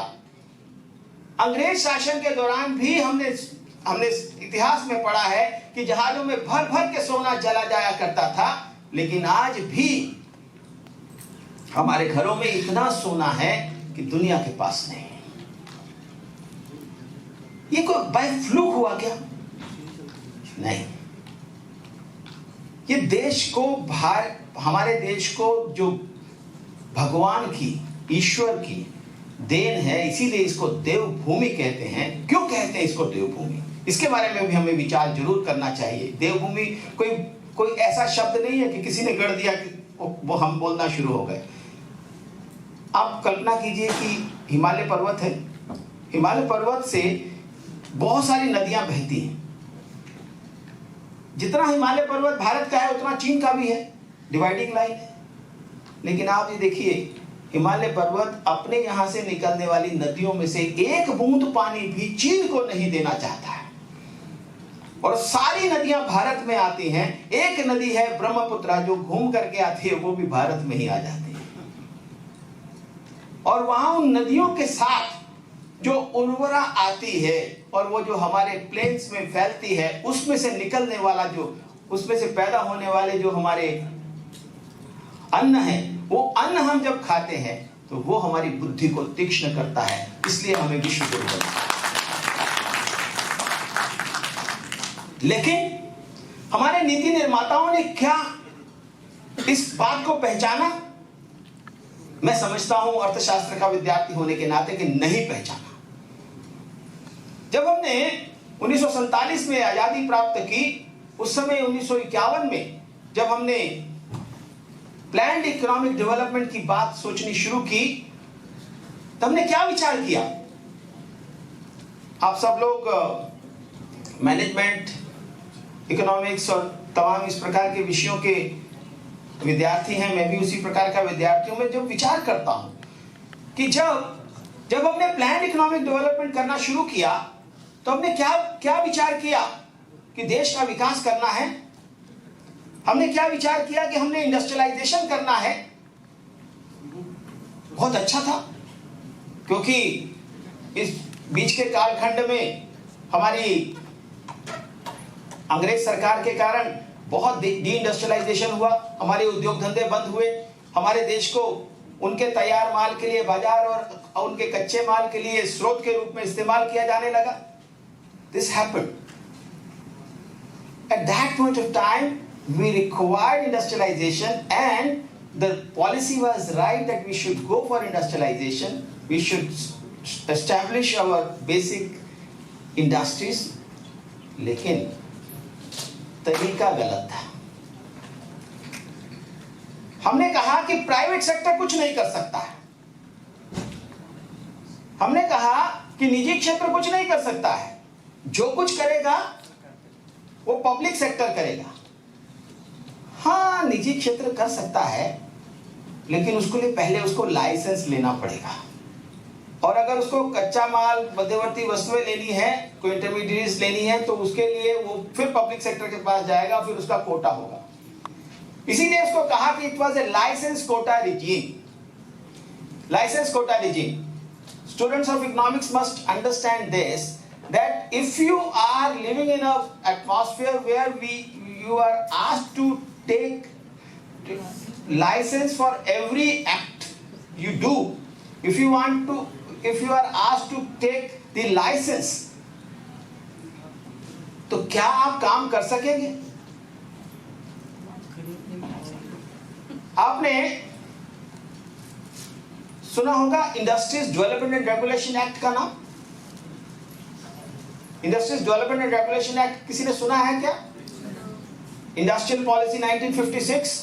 अंग्रेज शासन के दौरान भी हमने इतिहास में पढ़ा है कि जहाजों में भर भर के सोना जला जाया करता था, लेकिन आज भी हमारे घरों में इतना सोना है कि दुनिया के पास नहीं। ये कोई बाय फ्लूक हुआ क्या? नहीं। ये देश को हमारे देश को जो भगवान की, ईश्वर की देन है, इसीलिए इसको देवभूमि कहते हैं। क्यों कहते हैं इसको देवभूमि? इसके बारे में भी हमें विचार जरूर करना चाहिए। देवभूमि कोई ऐसा शब्द नहीं है कि किसी ने गढ़ दिया कि वो हम बोलना शुरू हो गए। आप कल्पना कीजिए कि हिमालय पर्वत है, हिमालय पर्वत से बहुत सारी नदियां बहती हैं। जितना हिमालय पर्वत भारत का है उतना चीन का भी है, डिवाइडिंग लाइन है। लेकिन आप ये देखिए, हिमालय पर्वत अपने यहां से निकलने वाली नदियों में से एक बूंद पानी भी चीन को नहीं देना चाहता है, और सारी नदियां भारत में आती हैं। एक नदी है ब्रह्मपुत्र जो घूम करके आती है, वो भी भारत में ही आ जाती है। और वहां उन नदियों के साथ जो उर्वरा आती है और वो जो हमारे प्लेन्स में फैलती है, उसमें से निकलने वाला उसमें से पैदा होने वाले जो हमारे अन्न है, वो अन्न हम जब खाते हैं तो वो हमारी बुद्धि को तीक्ष्ण करता है। इसलिए हमें विश्व गुरु बनना है। लेकिन हमारे नीति निर्माताओं ने क्या इस बात को पहचाना? मैं समझता हूं अर्थशास्त्र का विद्यार्थी होने के नाते कि नहीं पहचाना। जब हमने 1947 में आजादी प्राप्त की, उस समय 1951 में जब हमने प्लान्ड इकोनॉमिक डेवलपमेंट की बात सोचनी शुरू की, तब हमने क्या विचार किया? आप सब लोग मैनेजमेंट, इकोनॉमिक्स और तमाम इस प्रकार के विषयों के विद्यार्थी हैं। मैं भी उसी प्रकार का विद्यार्थी हूं। मैं जब विचार करता हूं कि जब हमने प्लान्ड इकोनॉमिक डेवलपमेंट करना शुरू किया, तो हमने क्या विचार किया कि देश का विकास करना है। हमने क्या विचार किया कि हमने इंडस्ट्रियलाइजेशन करना है। बहुत अच्छा था, क्योंकि इस बीच के कालखंड में हमारी अंग्रेज सरकार के कारण बहुत डी इंडस्ट्रियलाइजेशन हुआ। हमारे उद्योग धंधे बंद हुए। हमारे देश को उनके तैयार माल के लिए बाजार और उनके कच्चे माल के लिए स्रोत के रूप में इस्तेमाल किया जाने लगा। This happened. At that point of time, we required industrialization, and the policy was right that we should go for industrialization. We should establish our basic industries. लेकिन तरीका गलत था। हमने कहा कि प्राइवेट सेक्टर कुछ नहीं कर सकता है। हमने कहा कि निजी क्षेत्र कुछ नहीं कर सकता है। जो कुछ करेगा वो पब्लिक सेक्टर करेगा। हाँ, निजी क्षेत्र कर सकता है, लेकिन उसके लिए पहले उसको लाइसेंस लेना पड़ेगा। और अगर उसको कच्चा माल, मध्यवर्ती वस्तुएं लेनी है, कोई इंटरमीडिएट्स लेनी है, तो उसके लिए वो फिर पब्लिक सेक्टर के पास जाएगा, फिर उसका कोटा होगा। इसीलिए उसको कहा कि it was a licence quota regime. Licence quota regime. Students of economics must understand this, that if you are living in an atmosphere where you are asked to take license for every act you do, if you are asked to take the license, तो क्या आप काम कर सकेंगे? आपने सुना होगा industries development and regulation act का नाम? Industries development and regulation act किसी ने सुना है क्या? इंडस्ट्रियल पॉलिसी 1956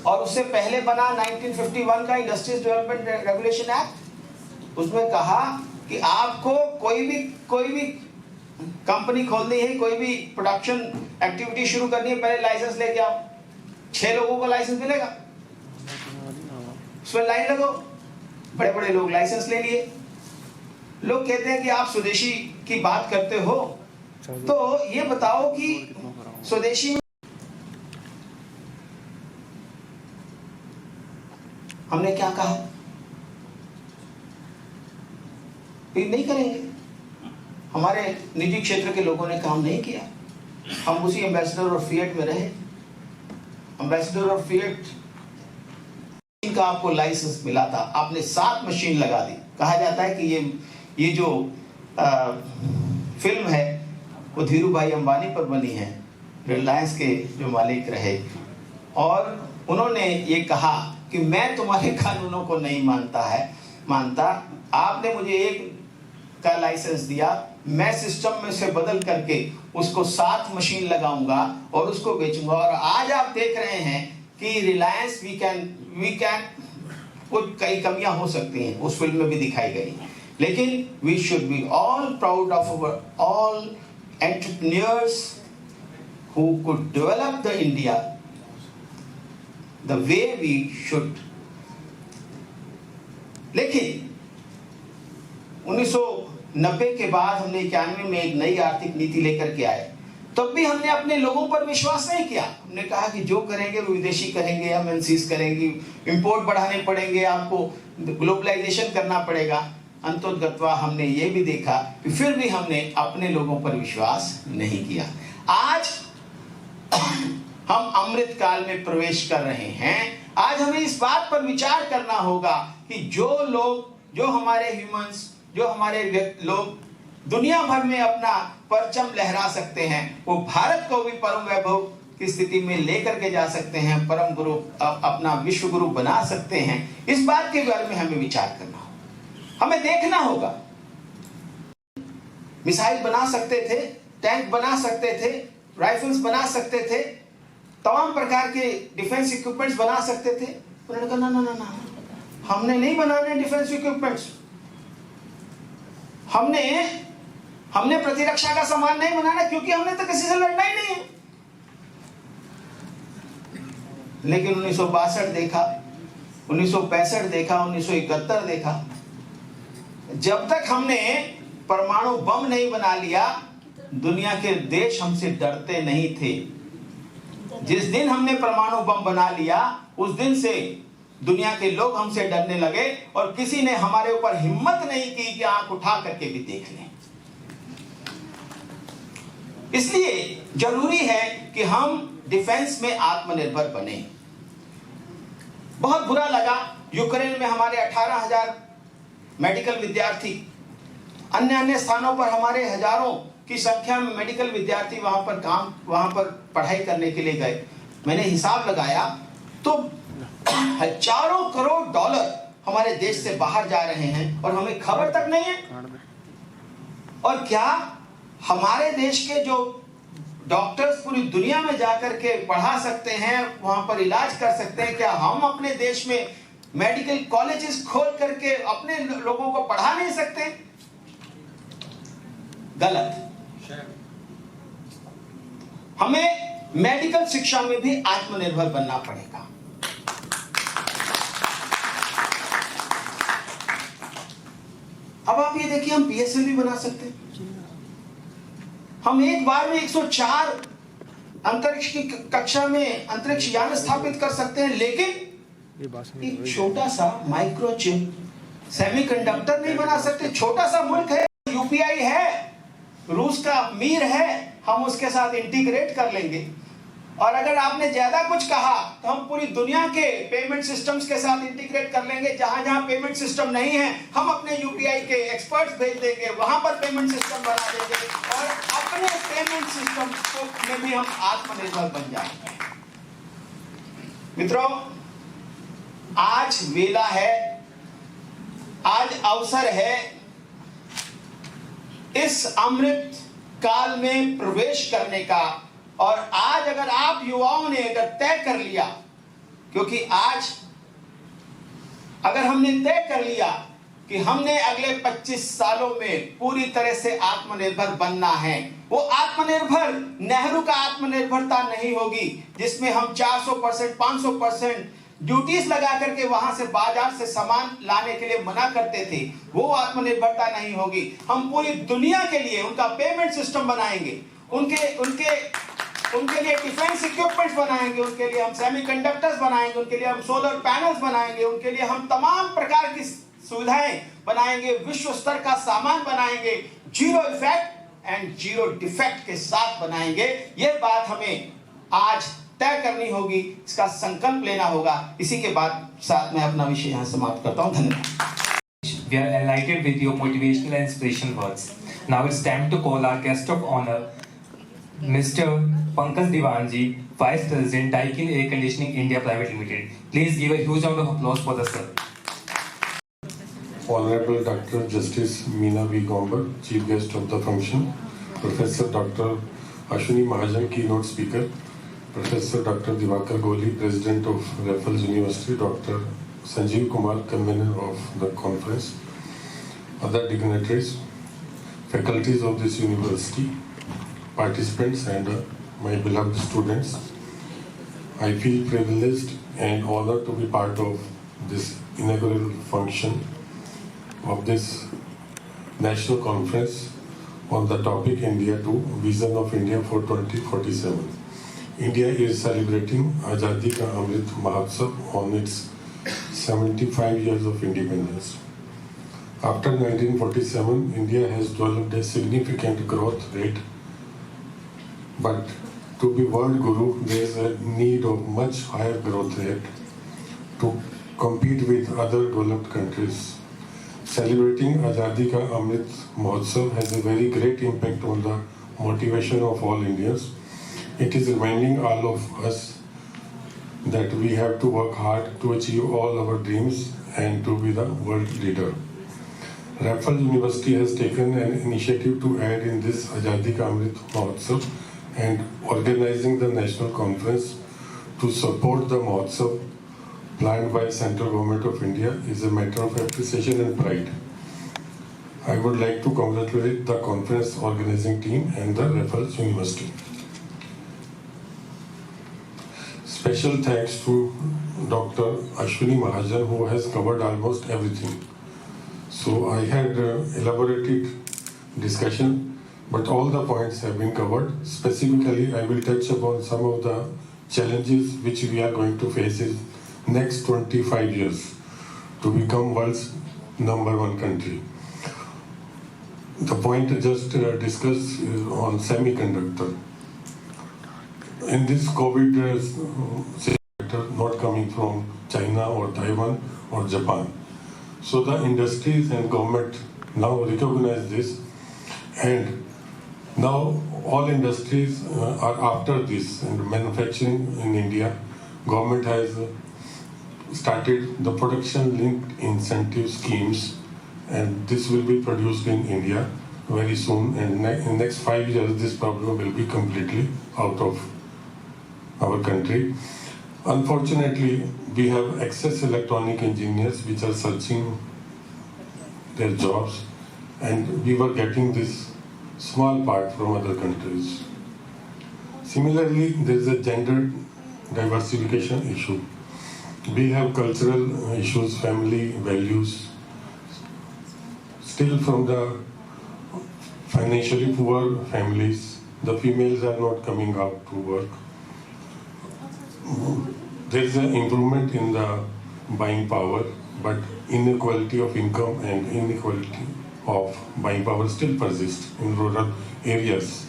और उससे पहले बना 1951 का इंडस्ट्रीज डेवलपमेंट रेगुलेशन एक्ट। उसमें कहा कि आपको कोई भी कंपनी खोलनी है, कोई भी प्रोडक्शन एक्टिविटी शुरू करनी है, पहले लाइसेंस लेके आओ। 6 लोगों को लाइसेंस मिलेगा, उसमें लाइन लगो। बड़े बड़े लोग लाइसेंस ले लिए। लोग कहते हैं कि आप स्वदेशी की बात करते हो, तो ये बताओ कि स्वदेशी हमने क्या कहा? ये नहीं करेंगे। हमारे निजी क्षेत्र के लोगों ने काम नहीं किया। हम उसी एम्बेसडर और फिएट में रहे। एम्बेसडर और फिएट का आपको लाइसेंस मिला था, आपने 7 मशीन लगा दी। कहा जाता है कि ये जो फिल्म है वो धीरू भाई अंबानी पर बनी है, रिलायंस के जो मालिक रहे, और उन्होंने ये कहा कि मैं तुम्हारे कानूनों को नहीं मानता। आपने मुझे एक का लाइसेंस दिया, मैं सिस्टम में से बदल करके उसको 7 मशीन लगाऊंगा और उसको बेचूंगा। और आज आप देख रहे हैं कि रिलायंस वी कैन कुछ कई कमियां हो सकती हैं, उस फिल्म में भी दिखाई गई, लेकिन we should be all proud of our all entrepreneurs who could develop the India the way we should। लेकिन 1990 के बाद हमने 91 में एक नई आर्थिक नीति लेकर के आए, तब भी हमने अपने लोगों पर विश्वास नहीं किया। हमने कहा कि जो करेंगे वो विदेशी करेंगे, एमएनसीज करेंगी, इंपोर्ट बढ़ाने पड़ेंगे, आपको ग्लोबलाइजेशन करना पड़ेगा। अंततोगत्वा हमने ये भी देखा कि फिर भी हमने अपने लोगों पर विश्वास नहीं किया। आज हम अमृत काल में प्रवेश कर रहे हैं। आज हमें इस बात पर विचार करना होगा कि जो हमारे ह्यूमंस, जो हमारे लोग दुनिया भर में अपना परचम लहरा सकते हैं, वो भारत को भी परम वैभव की स्थिति में लेकर के जा सकते हैं, परम गुरु अपना विश्व गुरु बना सकते हैं। इस बात के बारे में हमें विचार करना होगा, हमें देखना होगा। मिसाइल बना सकते थे, टैंक बना सकते थे, राइफल्स बना सकते थे, तमाम प्रकार के डिफेंस इक्विपमेंट्स बना सकते थे। उन्होंने कहा ना, हमने नहीं बनाने डिफेंस इक्विपमेंट्स। हमने प्रतिरक्षा का सामान नहीं बनाना, क्योंकि हमने तो किसी से लड़ना ही नहीं है। लेकिन 1962 देखा, 1965 देखा, 1971 देखा, जब तक हमने परमाणु बम नहीं बना लिया, दुनिया के देश हमसे डरते नहीं थे। जिस दिन हमने परमाणु बम बना लिया, उस दिन से दुनिया के लोग हमसे डरने लगे और किसी ने हमारे ऊपर हिम्मत नहीं की कि आंख उठा करके भी देख लें। इसलिए जरूरी है कि हम डिफेंस में आत्मनिर्भर बने। बहुत बुरा लगा, यूक्रेन में हमारे 18,000 मेडिकल विद्यार्थी, अन्य स्थानों पर हमारे हजारों की संख्या में मेडिकल विद्यार्थी वहां पर पढ़ाई करने के लिए गए। मैंने हिसाब लगाया तो हजारों करोड़ डॉलर हमारे देश से बाहर जा रहे हैं और हमें खबर तक नहीं है। और क्या हमारे देश के जो डॉक्टर्स पूरी दुनिया में जाकर के पढ़ा सकते हैं, वहां पर इलाज कर सकते हैं, क्या हम अपने देश में मेडिकल कॉलेजेस खोल करके अपने लोगों को पढ़ा नहीं सकते? गलत। हमें मेडिकल शिक्षा में भी आत्मनिर्भर बनना पड़ेगा। अब आप ये देखिए, हम पीएसएल भी बना सकते हैं। हम एक बार में 104 अंतरिक्ष की कक्षा में अंतरिक्ष यान स्थापित कर सकते हैं, लेकिन एक छोटा सा माइक्रोचिप सेमीकंडक्टर नहीं बना सकते। छोटा सा मुल्क है, यूपीआई है, रूस का मीर है, हम उसके साथ इंटीग्रेट कर लेंगे। और अगर आपने ज्यादा कुछ कहा तो हम पूरी दुनिया के पेमेंट सिस्टम्स के साथ इंटीग्रेट कर लेंगे। जहां जहां पेमेंट सिस्टम नहीं है, हम अपने यूपीआई के एक्सपर्ट्स भेज देंगे, वहां पर पेमेंट सिस्टम बना देंगे और अपने पेमेंट सिस्टम में भी हम आत्मनिर्भर बन जाएंगे। मित्रों, आज वेला है आज अवसर है इस अमृत काल में प्रवेश करने का। और आज अगर आप युवाओं ने अगर तय कर लिया, क्योंकि आज अगर हमने तय कर लिया कि हमने अगले 25 सालों में पूरी तरह से आत्मनिर्भर बनना है, वो आत्मनिर्भर नेहरू का आत्मनिर्भरता नहीं होगी जिसमें हम 400%, 500% ड्यूटीज लगा करके वहां से बाजार से सामान लाने के लिए मना करते थे। वो आत्मनिर्भरता नहीं होगी। हम पूरी दुनिया के लिए उनका पेमेंट सिस्टम बनाएंगे, उनके लिए डिफेंस इक्विपमेंट्स बनाएंगे, उनके लिए हम सेमीकंडक्टर्स बनाएंगे, उनके लिए हम सोलर पैनल्स बनाएंगे, उनके लिए हम तमाम प्रकार की सुविधाएं बनाएंगे, विश्व स्तर का सामान बनाएंगे, zero effect and zero defect के साथ बनाएंगे। ये बात हमें आज तय करनी होगी, इसका संकल्प लेना होगा। इसी के बाद साथ में अपना विषय यहाँ समाप्त करता हूँ। धन्यवाद। We are enlightened with your motivational and inspirational words. Now it's time to call our guest of honor, Mr. Pankaj Diwanji, Vice President, Daikin Air Conditioning India Private Limited. Please give a huge round of applause for the sir. Honorable Dr. Justice Meena V. Gombar, Chief Guest of the function, Professor Dr. Ashwini Mahajan, Keynote Speaker, Professor Dr. Diwakar Goli, President of Raffles University, Dr. Sanjeev Kumar, Convener of the conference, other dignitaries, faculties of this university, participants and my beloved students. I feel privileged and honored to be part of this inaugural function of this national conference on the topic India 2, Vision of India for 2047. India is celebrating Azadi Ka Amrit Mahotsav on its 75 years of independence. After 1947, India has developed a significant growth rate, but to be world guru, there is a need of much higher growth rate to compete with other developed countries. Celebrating Azadi Ka Amrit Mahotsav has a very great impact on the motivation of all Indians. It is reminding all of us that we have to work hard to achieve all our dreams and to be the world leader. Raffles University has taken an initiative to add in this Azadi Ka Amrit Mahotsav and organizing the national conference to support the Mahotsav planned by Central Government of India is a matter of appreciation and pride. I would like to congratulate the conference organizing team and the Raffles University. Special thanks to Dr. Ashwini Mahajan, who has covered almost everything. So I had elaborated discussion, but all the points have been covered. Specifically, I will touch upon some of the challenges which we are going to face in next 25 years to become world's #1 country. The point just discussed is on semiconductor. In this COVID sector not coming from China or Taiwan or Japan. So the industries and government now recognize this, and now all industries are after this, and manufacturing in India. Government has started the production linked incentive schemes, and this will be produced in India very soon, and in next 5 years this problem will be completely out of our country. Unfortunately, we have excess electronic engineers which are searching their jobs, and we were getting this small part from other countries. Similarly, there is a gender diversification issue. We have cultural issues, family values. Still from the financially poor families, the females are not coming out to work. There is an improvement in the buying power, but inequality of income and inequality of buying power still persists in rural areas.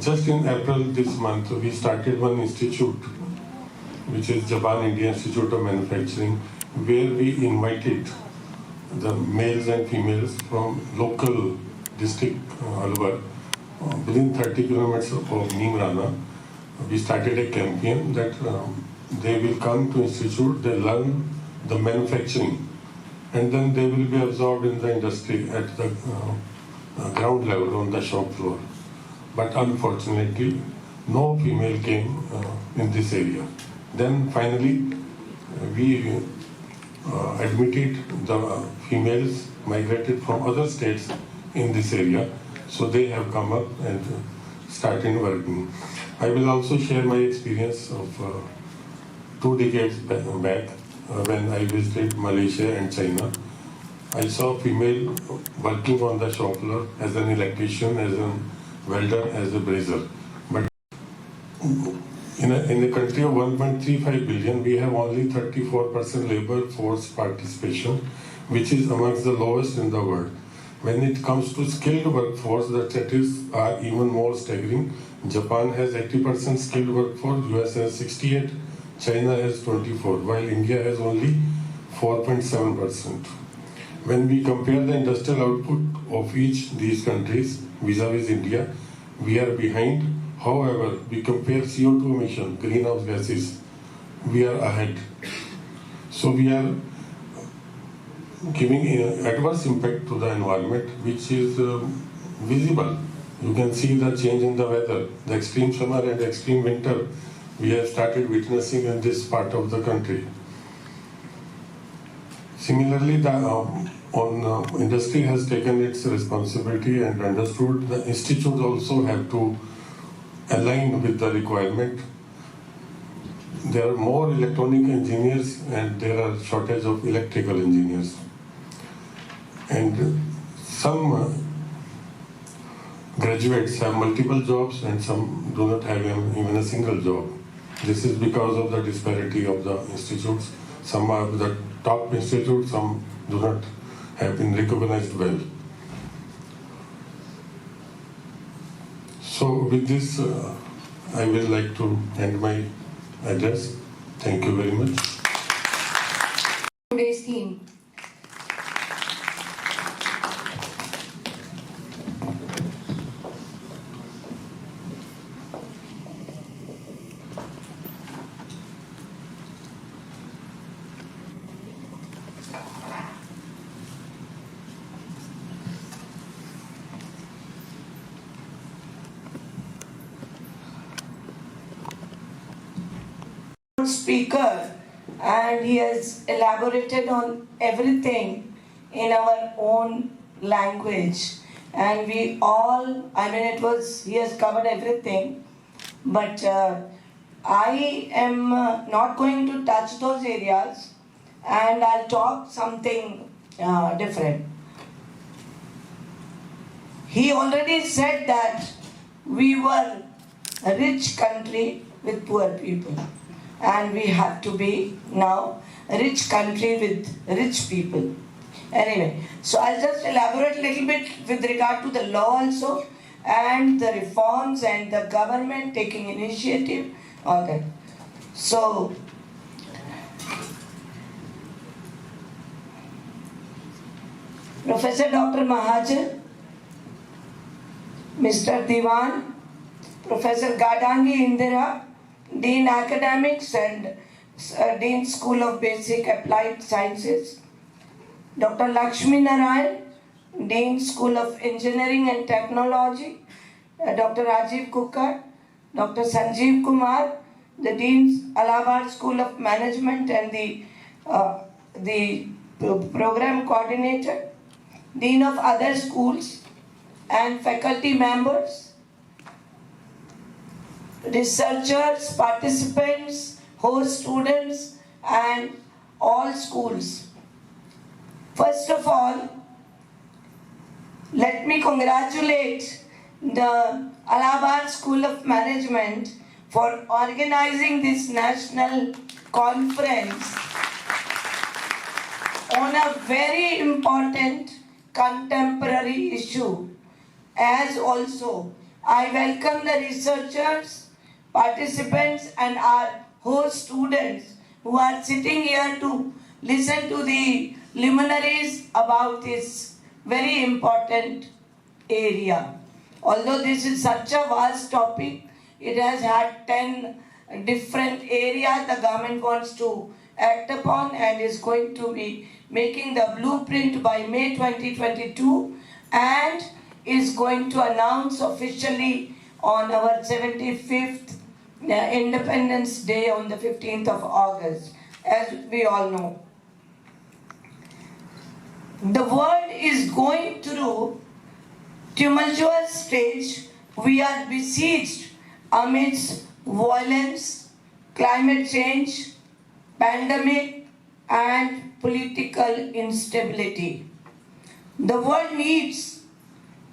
Just in April this month, we started one institute, which is Japan India Institute of Manufacturing, where we invited the males and females from local district Alwar, within 30 kilometers of Neemrana. We started a campaign that they will come to institute, they learn the manufacturing, and then they will be absorbed in the industry at the ground level on the shop floor. But unfortunately, no female came in this area. Then finally, we admitted the females migrated from other states in this area, so they have come up and started working. I will also share my experience of 2 decades back when I visited Malaysia and China. I saw female working on the shop floor as an electrician, as a welder, as a brazier. But in a country of 1.35 billion, we have only 34% labor force participation, which is amongst the lowest in the world. When it comes to skilled workforce, the statistics are even more staggering. Japan has 80% skilled workforce, US has 68, China has 24, while India has only 4.7%. When we compare the industrial output of each these countries vis-a-vis India, we are behind. However, we compare CO2 emission, greenhouse gases, we are ahead. So we are giving adverse impact to the environment, which is visible. You can see the change in the weather, the extreme summer and extreme winter we have started witnessing in this part of the country. Similarly, the industry has taken its responsibility and understood the institutes also have to align with the requirement. There are more electronic engineers and there are shortage of electrical engineers. And some graduates have multiple jobs and some do not have even a single job. This is because of the disparity of the institutes. Some are the top institutes, some do not have been recognized well. So with this, I will like to end my address. Thank you very much. Today's theme. Speaker, and he has elaborated on everything in our own language, and we all, he has covered everything, but I am not going to touch those areas, and I'll talk something different. He already said that we were a rich country with poor people. And we have to be now a rich country with rich people. Anyway, so I'll just elaborate a little bit with regard to the law also, and the reforms and the government taking initiative, all that. So, Professor Dr. Mahajan, Mr. Diwan, Professor Gadangi Indira, Dean Academics and Dean School of Basic Applied Sciences, Dr. Lakshmi Narayan, Dean School of Engineering and Technology, Dr. Rajiv Kukar, Dr. Sanjeev Kumar, the Dean Allahabad School of Management and the Program Coordinator, Dean of other schools and faculty members, researchers, participants, host students, and all schools. First of all, let me congratulate the Allahabad School of Management for organizing this national conference on a very important contemporary issue. As also, I welcome the researchers, participants and our host students who are sitting here to listen to the luminaries about this very important area. Although this is such a vast topic, it has had 10 different areas the government wants to act upon and is going to be making the blueprint by May 2022 and is going to announce officially on our 75th Independence Day on the 15th of August, as we all know. The world is going through tumultuous stage. We are besieged amidst violence, climate change, pandemic, and political instability. The world needs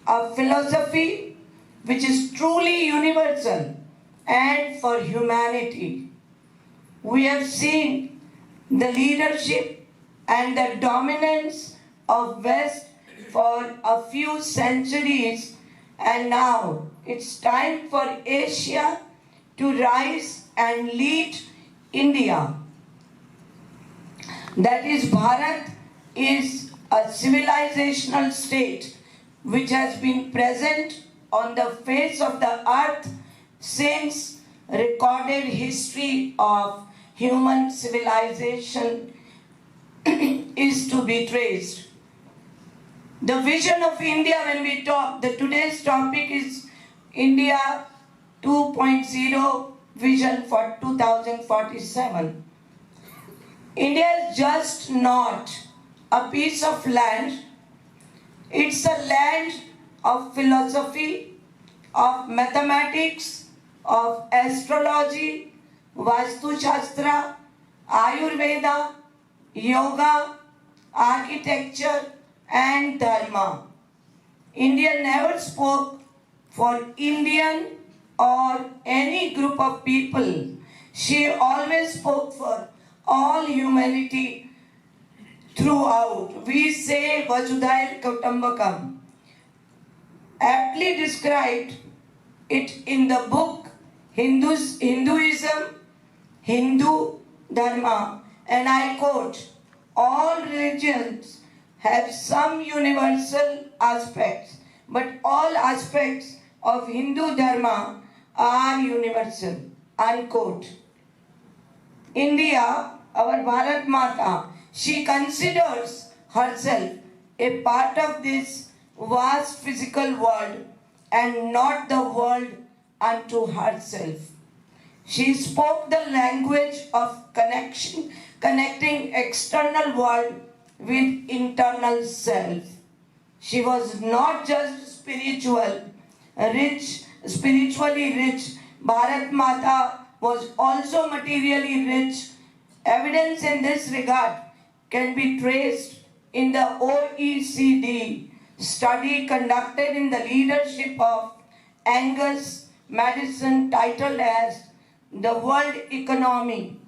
a philosophy which is truly universal and for humanity. We have seen the leadership and the dominance of West for a few centuries, and now it's time for Asia to rise and lead India. That is, Bharat is a civilizational state which has been present on the face of the earth since recorded history of human civilization is to be traced. The vision of India, when we talk, today's topic is India 2.0 vision for 2047. India is just not a piece of land. It's a land of philosophy, of mathematics, of astrology, Vastu Shastra, Ayurveda, yoga, architecture, and dharma. India never spoke for Indian or any group of people. She always spoke for all humanity throughout. We say Vasudhaiva Kutumbakam. Aptly described it in the book Hinduism, Hindu Dharma, and I quote, all religions have some universal aspects, but all aspects of Hindu Dharma are universal, unquote. India, our Bharat Mata, she considers herself a part of this vast physical world and not the world unto herself. She spoke the language of connecting external world with internal self. She was not just spiritually rich. Bharat Mata was also materially rich. Evidence in this regard can be traced in the OECD study conducted in the leadership of Angus Madison, titled as The World Economy,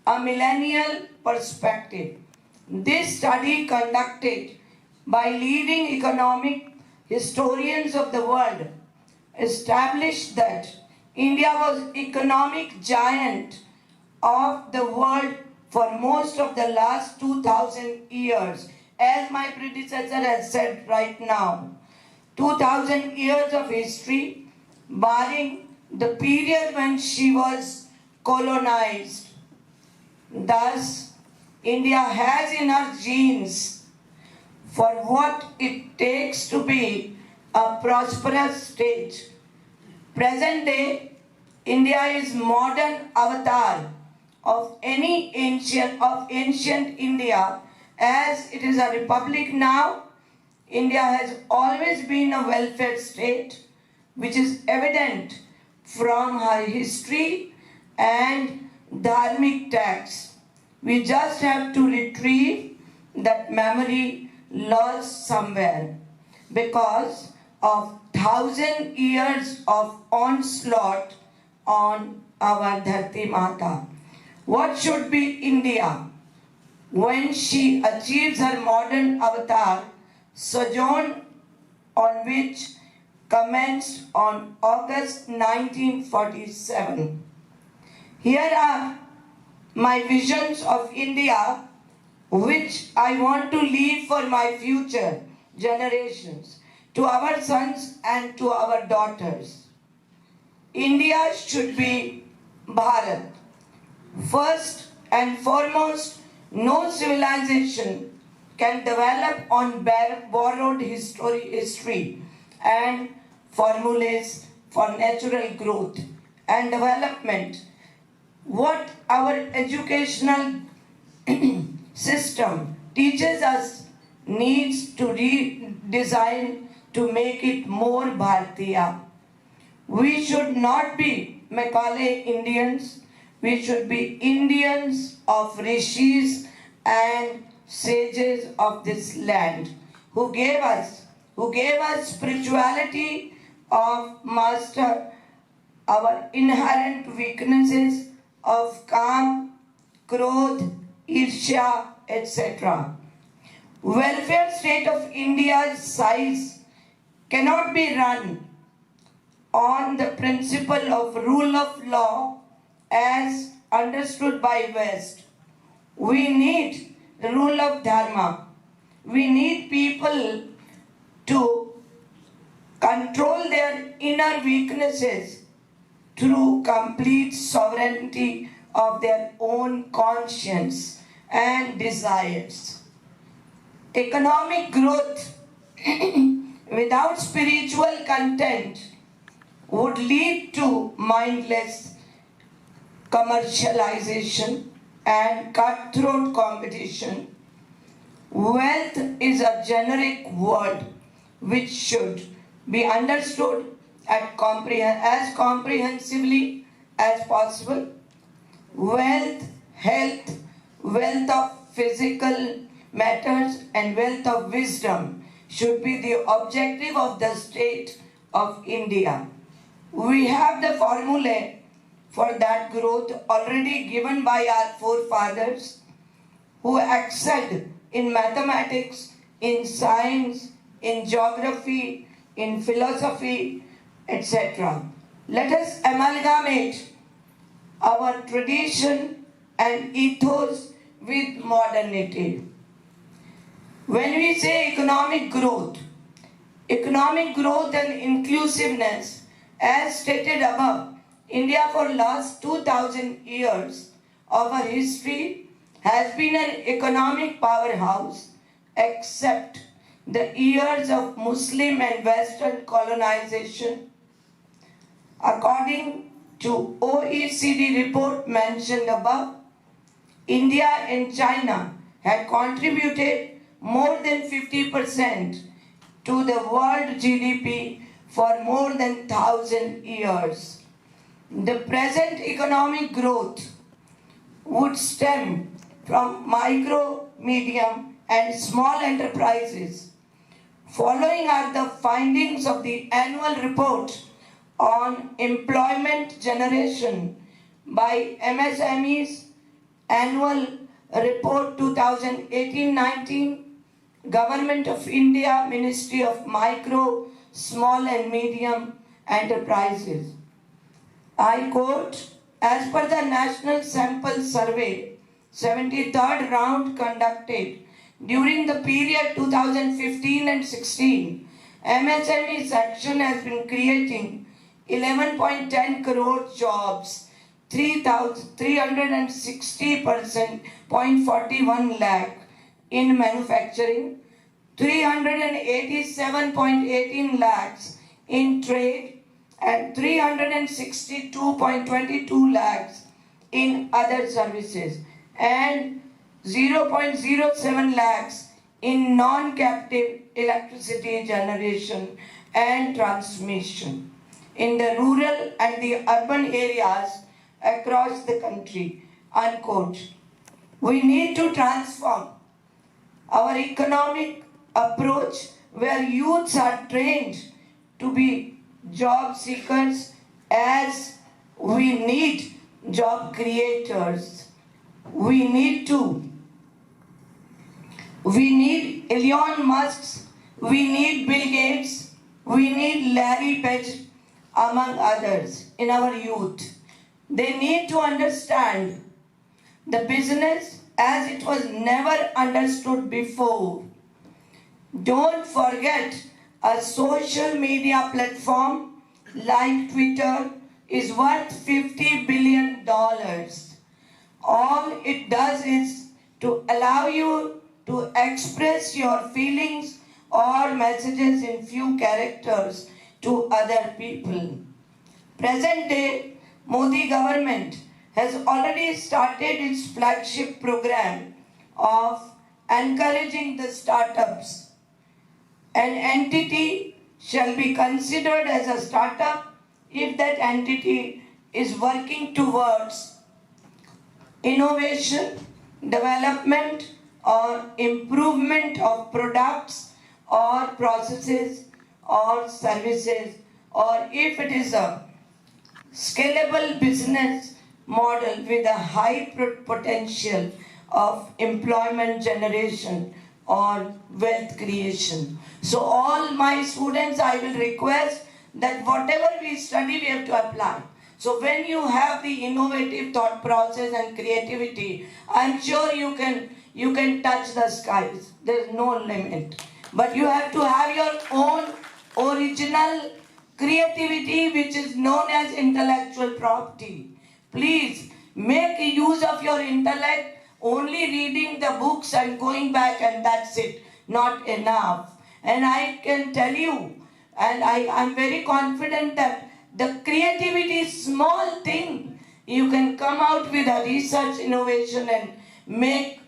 a Millennial Perspective. This study, conducted by leading economic historians of the world, established that India was economic giant of the world for most of the last 2000 years. As my predecessor has said right now, 2000 years of history, barring the period when she was colonized. Thus, India has in her genes for what it takes to be a prosperous state. Present day, India is modern avatar of ancient India. As it is a republic now, India has always been a welfare state, which is evident from her history and dharmic texts. We just have to retrieve that memory lost somewhere because of 1,000 years of onslaught on our Dharti Mata. What should be India when she achieves her modern avatar, sojourn on which commenced on August 1947? Here are my visions of India, which I want to leave for my future generations, to our sons and to our daughters. India should be Bharat. First and foremost, no civilization can develop on borrowed history and formulas for natural growth and development. What our educational system teaches us needs to redesign to make it more Bharatiya. We should not be Macaulay Indians. We should be Indians of rishis and sages of this land who gave us spirituality of master our inherent weaknesses of Kam, Krodh, Irsha, etc. Welfare state of India's size cannot be run on the principle of rule of law as understood by West. We need the rule of Dharma. We need people to control their inner weaknesses through complete sovereignty of their own conscience and desires. Economic growth without spiritual content would lead to mindless commercialization and cutthroat competition. Wealth is a generic word which should be understood as comprehensively as possible. Wealth, health, wealth of physical matters and wealth of wisdom should be the objective of the state of India. We have the formula for that growth already given by our forefathers who excelled in mathematics, in science, in geography, in philosophy, etc. Let us amalgamate our tradition and ethos with modernity. When we say economic growth and inclusiveness, as stated above, India for last 2000 years of our history has been an economic powerhouse except the years of Muslim and Western colonization. According to OECD report mentioned above, India and China had contributed more than 50% to the world GDP for more than 1,000 years. The present economic growth would stem from micro, medium and small enterprises. Following are the findings of the annual report on employment generation by MSMEs, annual report 2018-19, Government of India, Ministry of Micro, Small and Medium Enterprises. I quote, as per the National Sample Survey, 73rd round conducted during the period 2015 and 16, MSME section has been creating 11.10 crore jobs, 360%, 0.41 lakh in manufacturing, 387.18 lakhs in trade, and 362.22 lakhs in other services, and 0.07 lakhs in non-captive electricity generation and transmission in the rural and the urban areas across the country, unquote. We need to transform our economic approach where youths are trained to be job seekers as we need job creators. We need Elon Musk, we need Bill Gates, we need Larry Page, among others, in our youth. They need to understand the business as it was never understood before. Don't forget, a social media platform like Twitter is worth $50 billion. All it does is to allow you to express your feelings or messages in few characters to other people. Present day Modi government has already started its flagship program of encouraging the startups. An entity shall be considered as a startup if that entity is working towards innovation, development or improvement of products or processes or services, or if it is a scalable business model with a high potential of employment generation or wealth creation. So all my students, I will request that whatever we study, we have to apply. So when you have the innovative thought process and creativity, I'm sure you can touch the skies. There's no limit. But you have to have your own original creativity, which is known as intellectual property. Please make use of your intellect. Only reading the books and going back and that's it, not enough. And I can tell you, and I'm very confident that the creativity is small thing. You can come out with a research innovation and make,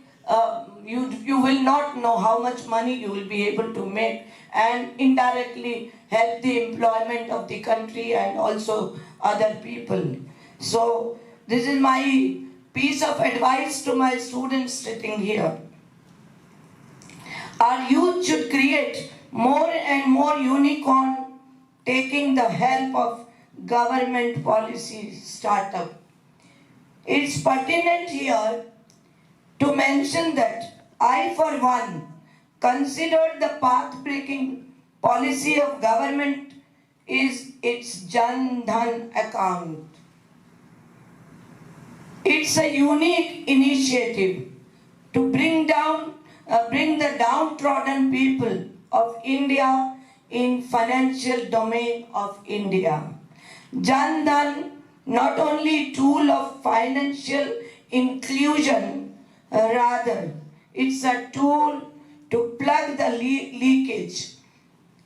you will not know how much money you will be able to make and indirectly help the employment of the country and also other people. So this is my piece of advice to my students sitting here. Our youth should create more and more unicorn, taking the help of government policy startup. It's pertinent here to mention that I, for one, consider the path-breaking policy of government is its Jan Dhan account. It's a unique initiative to bring the downtrodden people of India in financial domain of India. Jan Dhan, not only tool of financial inclusion, rather it's a tool to plug the leakage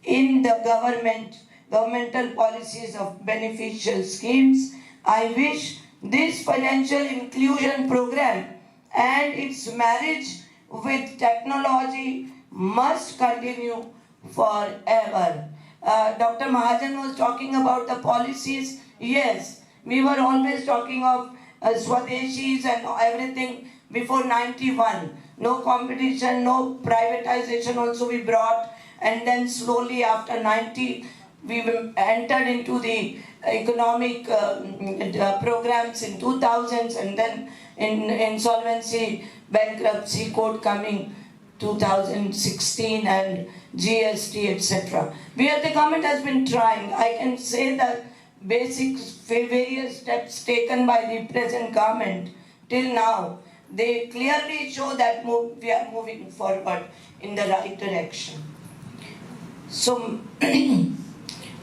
in the governmental policies of beneficial schemes. I wish this financial inclusion program and its marriage with technology must continue forever. Dr. Mahajan was talking about the policies. Yes, we were always talking of Swadeshis and everything before 91. No competition, no privatization also we brought, and then slowly after 90 we entered into the economic programs in 2000s, and then in insolvency, bankruptcy code coming 2016 and GST, etc. The government has been trying. I can say that basic various steps taken by the present government till now, they clearly show that we are moving forward in the right direction. So,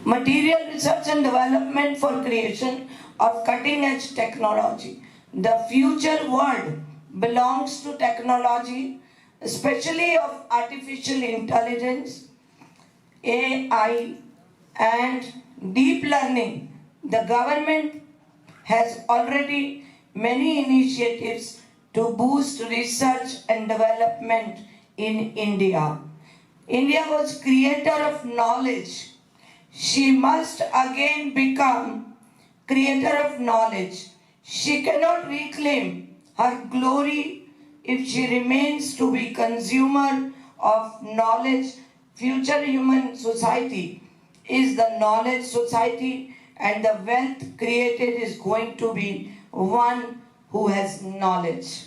material research and development for creation of cutting-edge technology. The future world belongs to technology, especially of artificial intelligence, AI, and deep learning. The government has already many initiatives to boost research and development in India. India was creator of knowledge. She must again become creator of knowledge. She cannot reclaim her glory if she remains to be consumer of knowledge. Future human society is the knowledge society, and the wealth created is going to be one who has knowledge.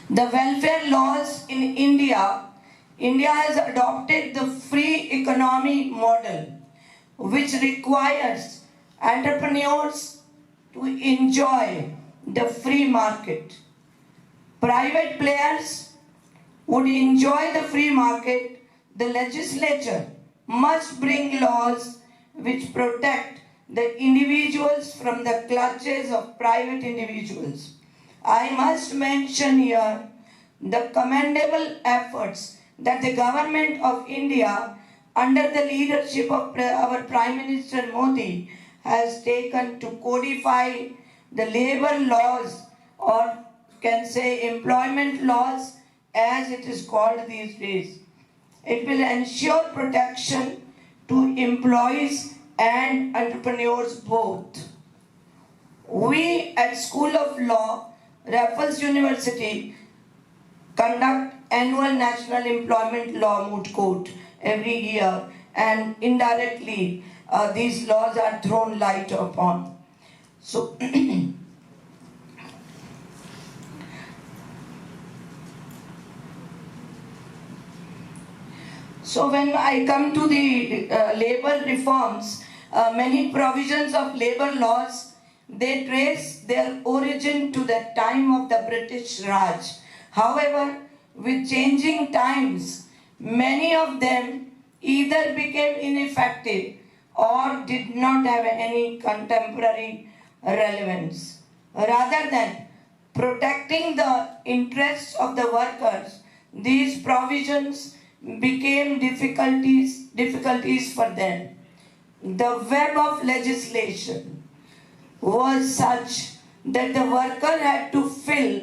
The welfare laws in India has adopted the free economy model, which requires entrepreneurs to enjoy the free market. Private players would enjoy the free market. The legislature must bring laws which protect the individuals from the clutches of private individuals. I must mention here the commendable efforts that the government of India, under the leadership of our Prime Minister Modi, has taken to codify the labor laws, or can say employment laws as it is called these days. It will ensure protection to employees and entrepreneurs both. We at School of Law, Raffles University, conduct annual National Employment Law Moot Court every year, and indirectly these laws are thrown light upon. So, so when I come to the labor reforms, many provisions of labor laws, they trace their origin to the time of the British Raj. However, with changing times, many of them either became ineffective or did not have any contemporary relevance. Rather than protecting the interests of the workers, these provisions became difficulties for them. The web of legislation was such that the worker had to fill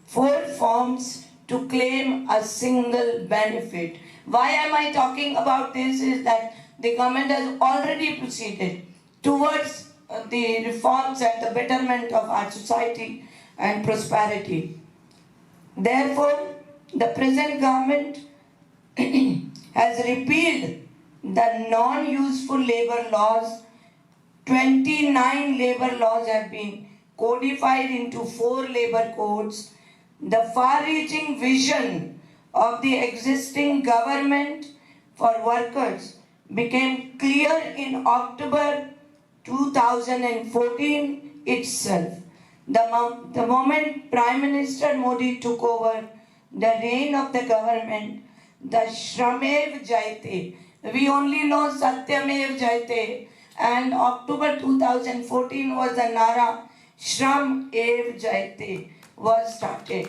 4 forms to claim a single benefit. Why am I talking about this is that the government has already proceeded towards the reforms and the betterment of our society and prosperity. Therefore, the present government has repealed the non-useful labor laws. 29 labor laws have been codified into 4 labor codes. The far-reaching vision of the existing government for workers became clear in October 2014 itself. The moment Prime Minister Modi took over the reign of the government, the Shramev Jayate, we only know Satyamev Jayate, and October 2014 was the Nara Shram Ev Jayate was started.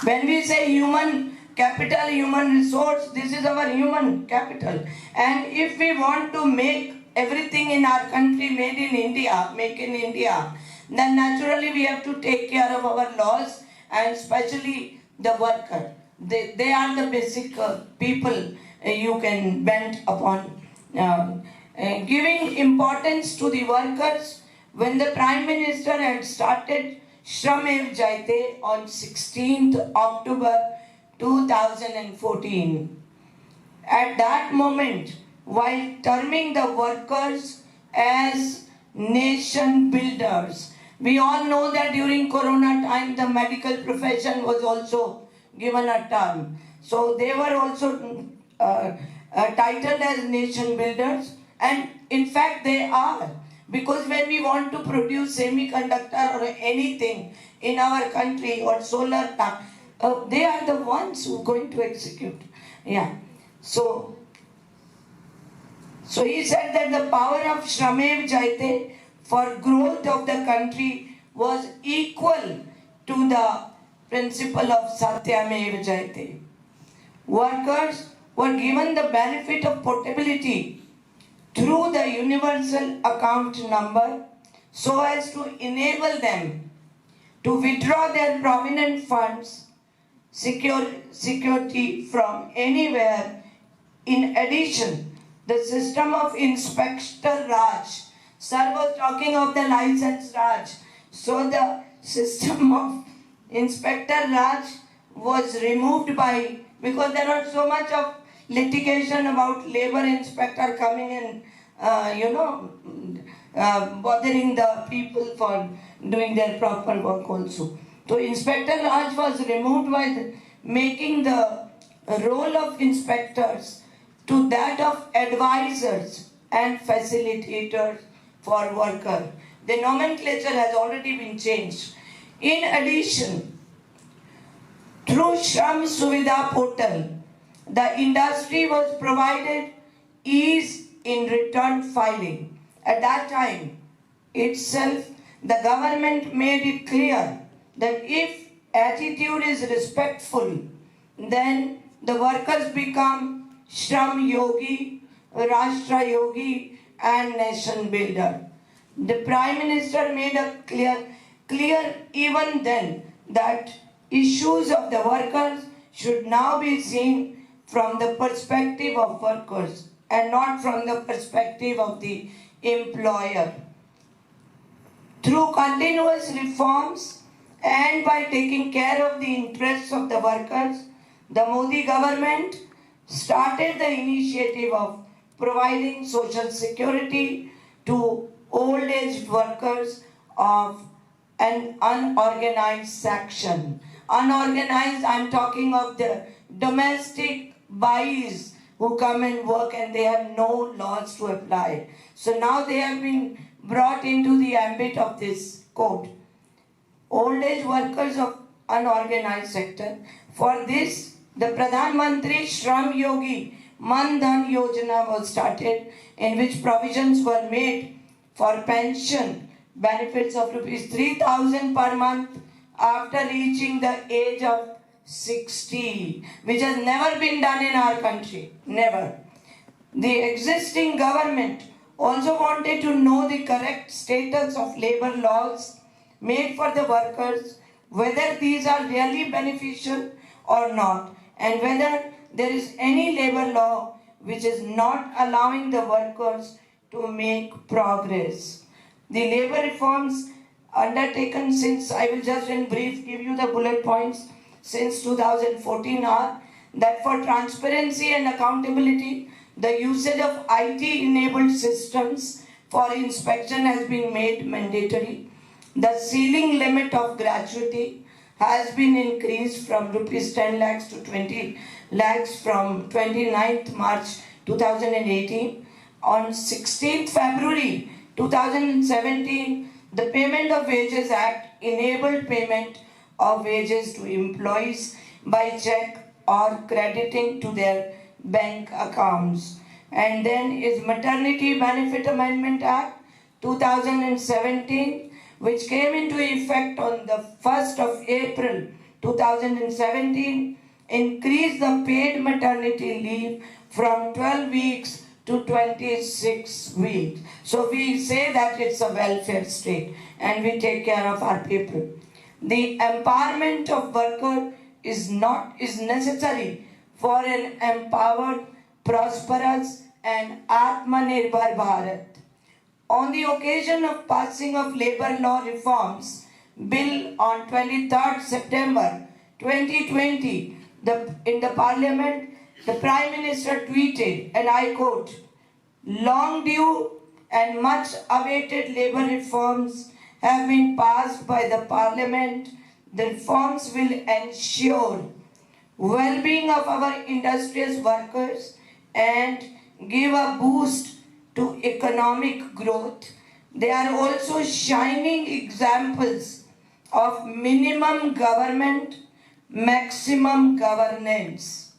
When we say human capital, human resource, this is our human capital. And if we want to make everything in our country made in India, make in India, then naturally we have to take care of our laws, and especially the worker. They are the basic people you can bend upon. Giving importance to the workers, when the Prime Minister had started Shramev Jayate on 16th October 2014. At that moment, while terming the workers as nation builders, we all know that during Corona time the medical profession was also given a term. So they were also titled as nation builders, and in fact they are. Because when we want to produce semiconductor or anything in our country or solar, they are the ones who are going to execute. Yeah. So he said that the power of Shramev Jayate for growth of the country was equal to the principle of Satyamev Jayate. Workers were given the benefit of portability through the universal account number so as to enable them to withdraw their provident funds security from anywhere. In addition, the system of Inspector Raj, sir was talking of the license Raj, so the system of Inspector Raj was removed because there was so much of litigation about labor inspector coming in, bothering the people for doing their proper work also. So Inspector Raj was removed by making the role of inspectors to that of advisors and facilitators for workers. The nomenclature has already been changed. In addition, through Shram Suvidha portal, the industry was provided ease in return filing. At that time itself, the government made it clear that if attitude is respectful, then the workers become Shram Yogi, Rashtra Yogi and nation builder. The Prime Minister made a clear even then that issues of the workers should now be seen from the perspective of workers and not from the perspective of the employer. Through continuous reforms and by taking care of the interests of the workers, the Modi government started the initiative of providing social security to old age workers of an unorganized section. Unorganized, I'm talking of the domestic bodies who come and work and they have no laws to apply. So now they have been brought into the ambit of this code. Old age workers of unorganized sector. For this, the Pradhan Mantri Shram Yogi Man Dhan Yojana was started, in which provisions were made for pension benefits of rupees 3,000 per month after reaching the age of 60, which has never been done in our country, never. The existing government also wanted to know the correct status of labor laws made for the workers, whether these are really beneficial or not, and whether there is any labor law which is not allowing the workers to make progress. The labor reforms undertaken since, I will just in brief give you the bullet points, since 2014 are that for transparency and accountability, the usage of IT-enabled systems for inspection has been made mandatory. The ceiling limit of gratuity has been increased from rupees 10 lakhs to 20 lakhs from 29th March 2018. On 16th February 2017, the Payment of Wages Act enabled payment of wages to employees by check or crediting to their bank accounts. And then is Maternity Benefit Amendment Act 2017, which came into effect on the 1st of April 2017, increased the paid maternity leave from 12 weeks to 26 weeks. So we say that it's a welfare state and we take care of our people. The empowerment of worker is necessary for an empowered, prosperous and Atmanirbhar Bharat. On the occasion of passing of Labour Law Reforms Bill on 23rd September 2020, in the Parliament, the Prime Minister tweeted, and I quote, "Long due and much awaited labour reforms have been passed by the Parliament. The reforms will ensure well-being of our industrious workers and give a boost to economic growth. They are also shining examples of minimum government, maximum governance.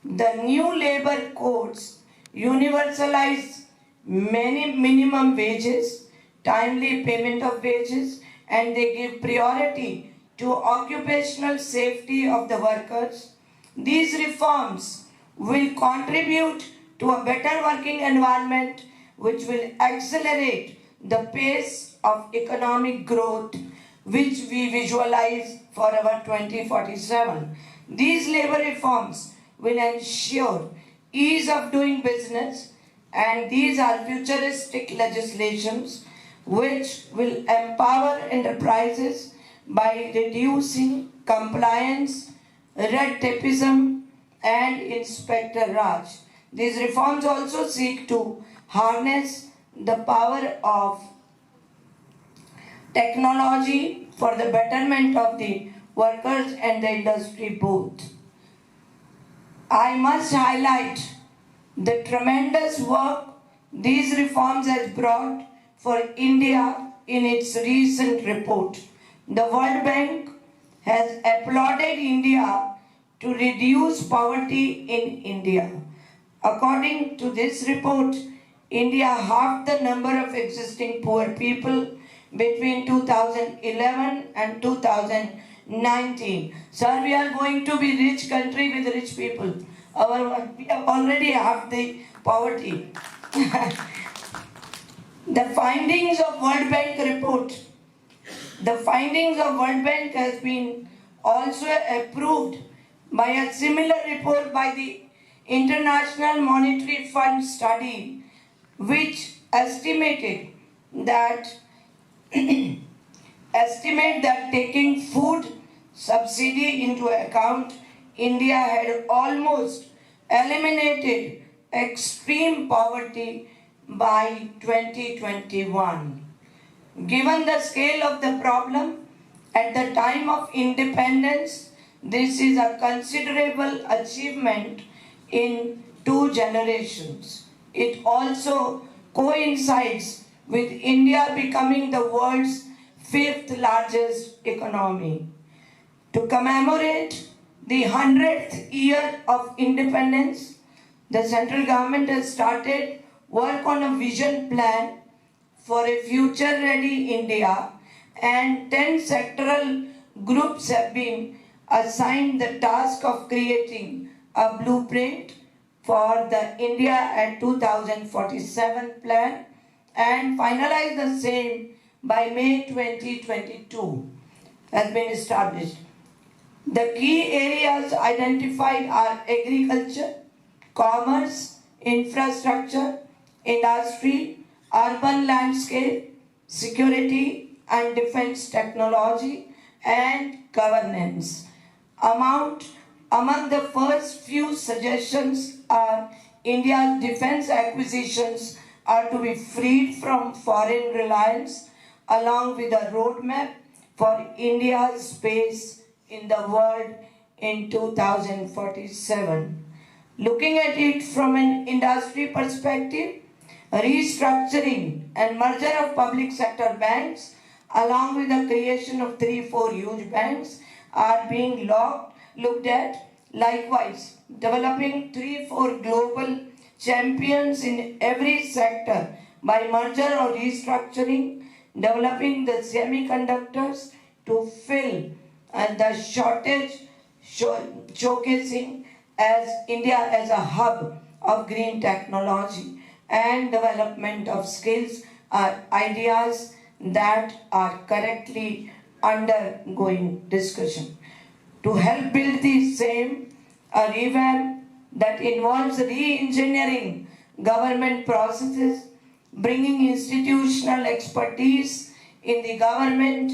The new labour codes universalize many minimum wages, timely payment of wages, and they give priority to occupational safety of the workers. These reforms will contribute to a better working environment which will accelerate the pace of economic growth which we visualize for our 2047. These labour reforms will ensure ease of doing business, and these are futuristic legislations which will empower enterprises by reducing compliance, red tapeism and inspector raj. These reforms also seek to harness the power of technology for the betterment of the workers and the industry both. I must highlight the tremendous work these reforms has brought for India in its recent report. The World Bank has applauded India to reduce poverty in India. According to this report, India halved the number of existing poor people between 2011 and 2019. Sir, we are going to be rich country with rich people. We have already halved the poverty. The findings of World Bank report. The findings of World Bank has been also approved by a similar report by the International Monetary Fund study, which estimated that taking food subsidy into account, India had almost eliminated extreme poverty by 2021. Given the scale of the problem at the time of independence, this is a considerable achievement in 2 generations. It also coincides with India becoming the world's 5th largest economy. To commemorate the 100th year of independence, the central government has started work on a vision plan for a future-ready India, and 10 sectoral groups have been assigned the task of creating a blueprint for the India at 2047 plan and finalize the same by May 2022 has been established. The key areas identified are agriculture, commerce, infrastructure, industry, urban landscape, security and defense technology, and governance. Among the first few suggestions are India's defense acquisitions are to be freed from foreign reliance, along with a roadmap for India's space in the world in 2047. Looking at it from an industry perspective, restructuring and merger of public sector banks, along with the creation of 3-4 huge banks, are being looked at. Likewise, developing 3-4 global champions in every sector by merger or restructuring, developing the semiconductors to fill the shortage, showcasing as India as a hub of green technology and development of skills are ideas that are currently undergoing discussion. To help build the same, a revamp that involves re-engineering government processes, bringing institutional expertise in the government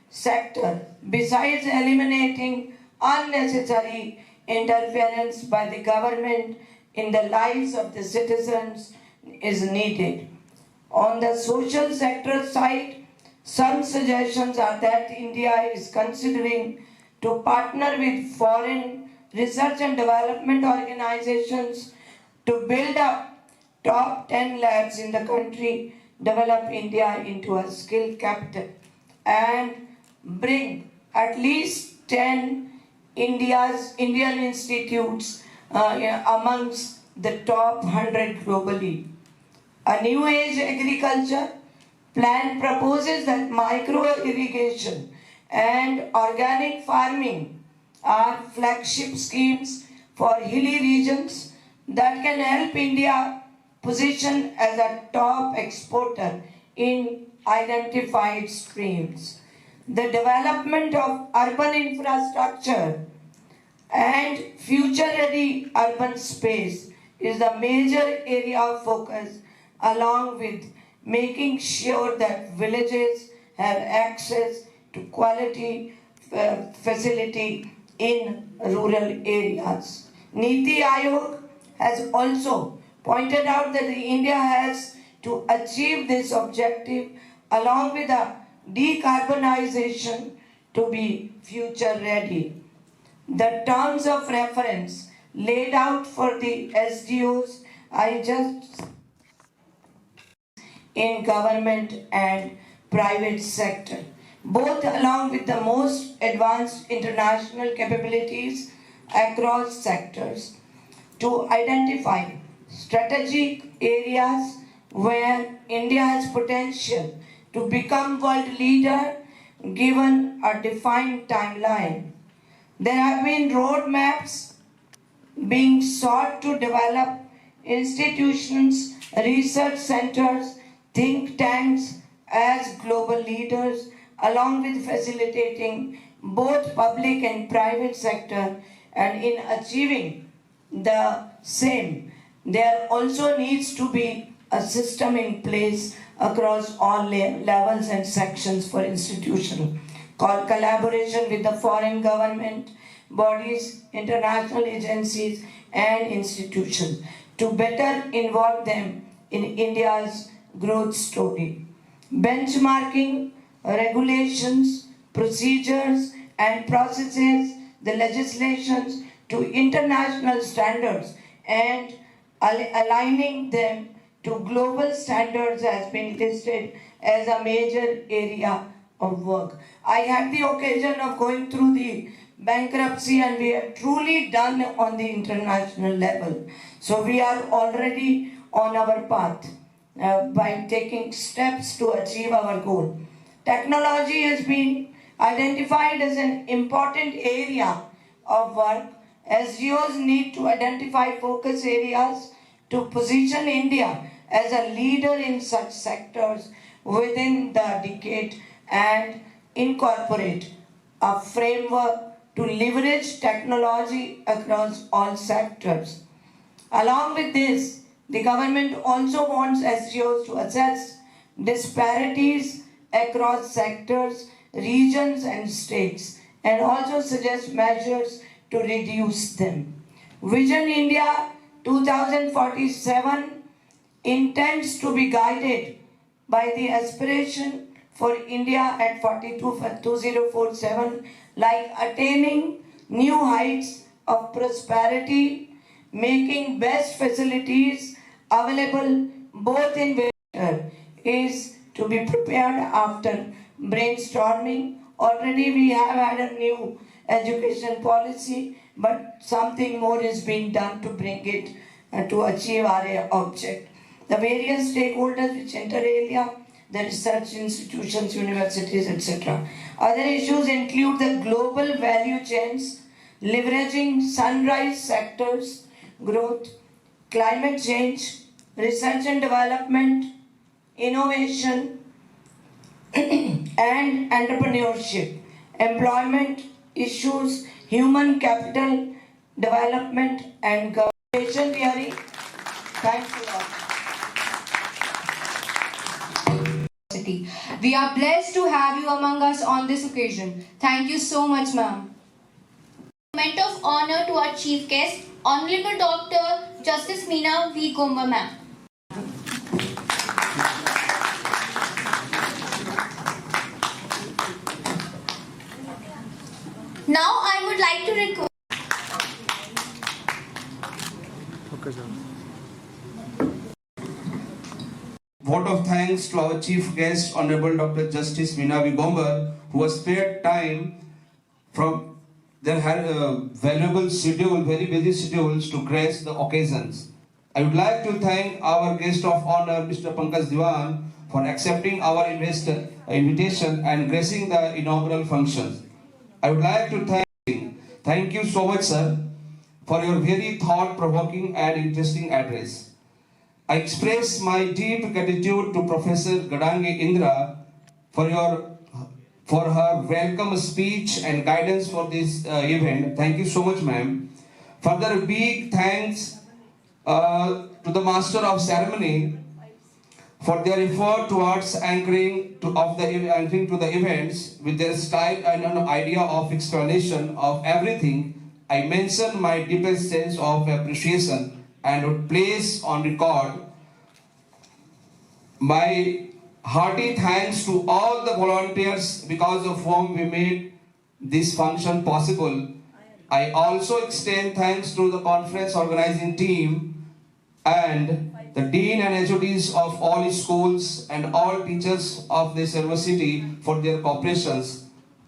sector, besides eliminating unnecessary interference by the government in the lives of the citizens is needed. On the social sector side, some suggestions are that India is considering to partner with foreign research and development organizations to build up top 10 labs in the country, develop India into a skill capital, and bring at least 10 Indian institutes amongst the top 100 globally. A new age agriculture plan proposes that micro irrigation and organic farming are flagship schemes for hilly regions that can help India position as a top exporter in identified streams. The development of urban infrastructure and future-ready urban space is a major area of focus, along with making sure that villages have access to quality facility in rural areas. Niti Aayog has also pointed out that India has to achieve this objective along with a decarbonization to be future ready. The terms of reference laid out for the SDOs in government and private sector, both along with the most advanced international capabilities across sectors, to identify strategic areas where India has potential to become world leader given a defined timeline. There have been roadmaps being sought to develop institutions, research centers, think tanks as global leaders, along with facilitating both public and private sector, and in achieving the same, there also needs to be a system in place across all levels and sections for institutional called collaboration with the foreign government, bodies, international agencies and institutions to better involve them in India's growth story. Benchmarking, regulations, procedures and processes, the legislations to international standards and aligning them to global standards has been listed as a major area of work. I had the occasion of going through the bankruptcy and we are truly done on the international level. So we are already on our path by taking steps to achieve our goal. Technology has been identified as an important area of work. SGOs need to identify focus areas to position India as a leader in such sectors within the decade and incorporate a framework to leverage technology across all sectors. Along with this, the government also wants SGOs to assess disparities across sectors, regions and states and also suggest measures to reduce them. Vision India 2047 intends to be guided by the aspiration for India at 2047, like attaining new heights of prosperity, making best facilities available both in winter is to be prepared after brainstorming. Already we have had a new education policy, but something more is being done to bring it to achieve our object. The various stakeholders which enter area, the research institutions, universities, etc. Other issues include the global value chains, leveraging sunrise sectors, growth, climate change, research and development, innovation, and entrepreneurship, employment issues, human capital development, and government theory. Thanks a lot. We are blessed to have you among us on this occasion. Thank you so much, ma'am. Moment of honor to our chief guest, Honorable Dr. Justice Meena V. Gomba, ma'am. Now I would like to request Vote of thanks to our chief guest, Honorable Dr. Justice Meena V. Gomba, who has spared time from their valuable schedule, very busy schedules to grace the occasions. I would like to thank our guest of honor, Mr. Pankaj Diwan, for accepting our invitation and gracing the inaugural functions. I would like to thank you so much, sir, for your very thought-provoking and interesting address. I express my deep gratitude to Professor Gadangi Indra for her welcome speech and guidance for this event. Thank you so much, ma'am. Further, big thanks to the Master of Ceremony for their effort towards anchoring to the events with their style and an idea of explanation of everything. I mention my deepest sense of appreciation and would place on record my hearty thanks to all the volunteers because of whom we made this function possible. I also extend thanks to the conference organizing team and the Dean and HODs of all schools and all teachers of this university for their cooperations.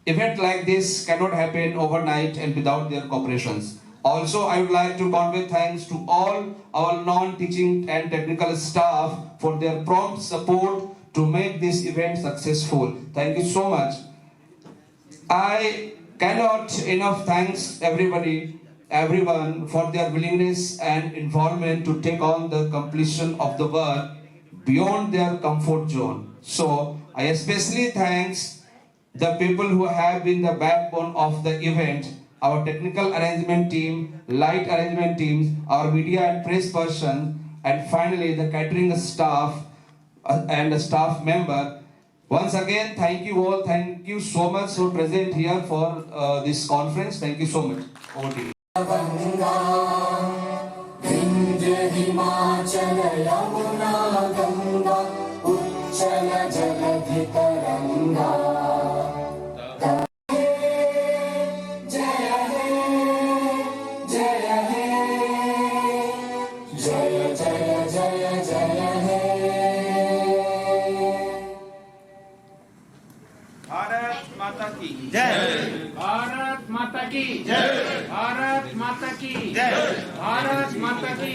Event like this cannot happen overnight and without their cooperations. Also, I would like to convey thanks to all our non-teaching and technical staff for their prompt support to make this event successful. Thank you so much. I cannot enough thanks everyone for their willingness and involvement to take on the completion of the work beyond their comfort zone. So I especially thanks the people who have been the backbone of the event, our technical arrangement team, light arrangement teams, our media and press person, and finally the catering staff and the staff member. Once again, thank you all. Thank you so much for present here for this conference. Thank you so much. Over to you. Bharat माता की जय। भारत माता की जय। भारत माता की जय। भारत माता की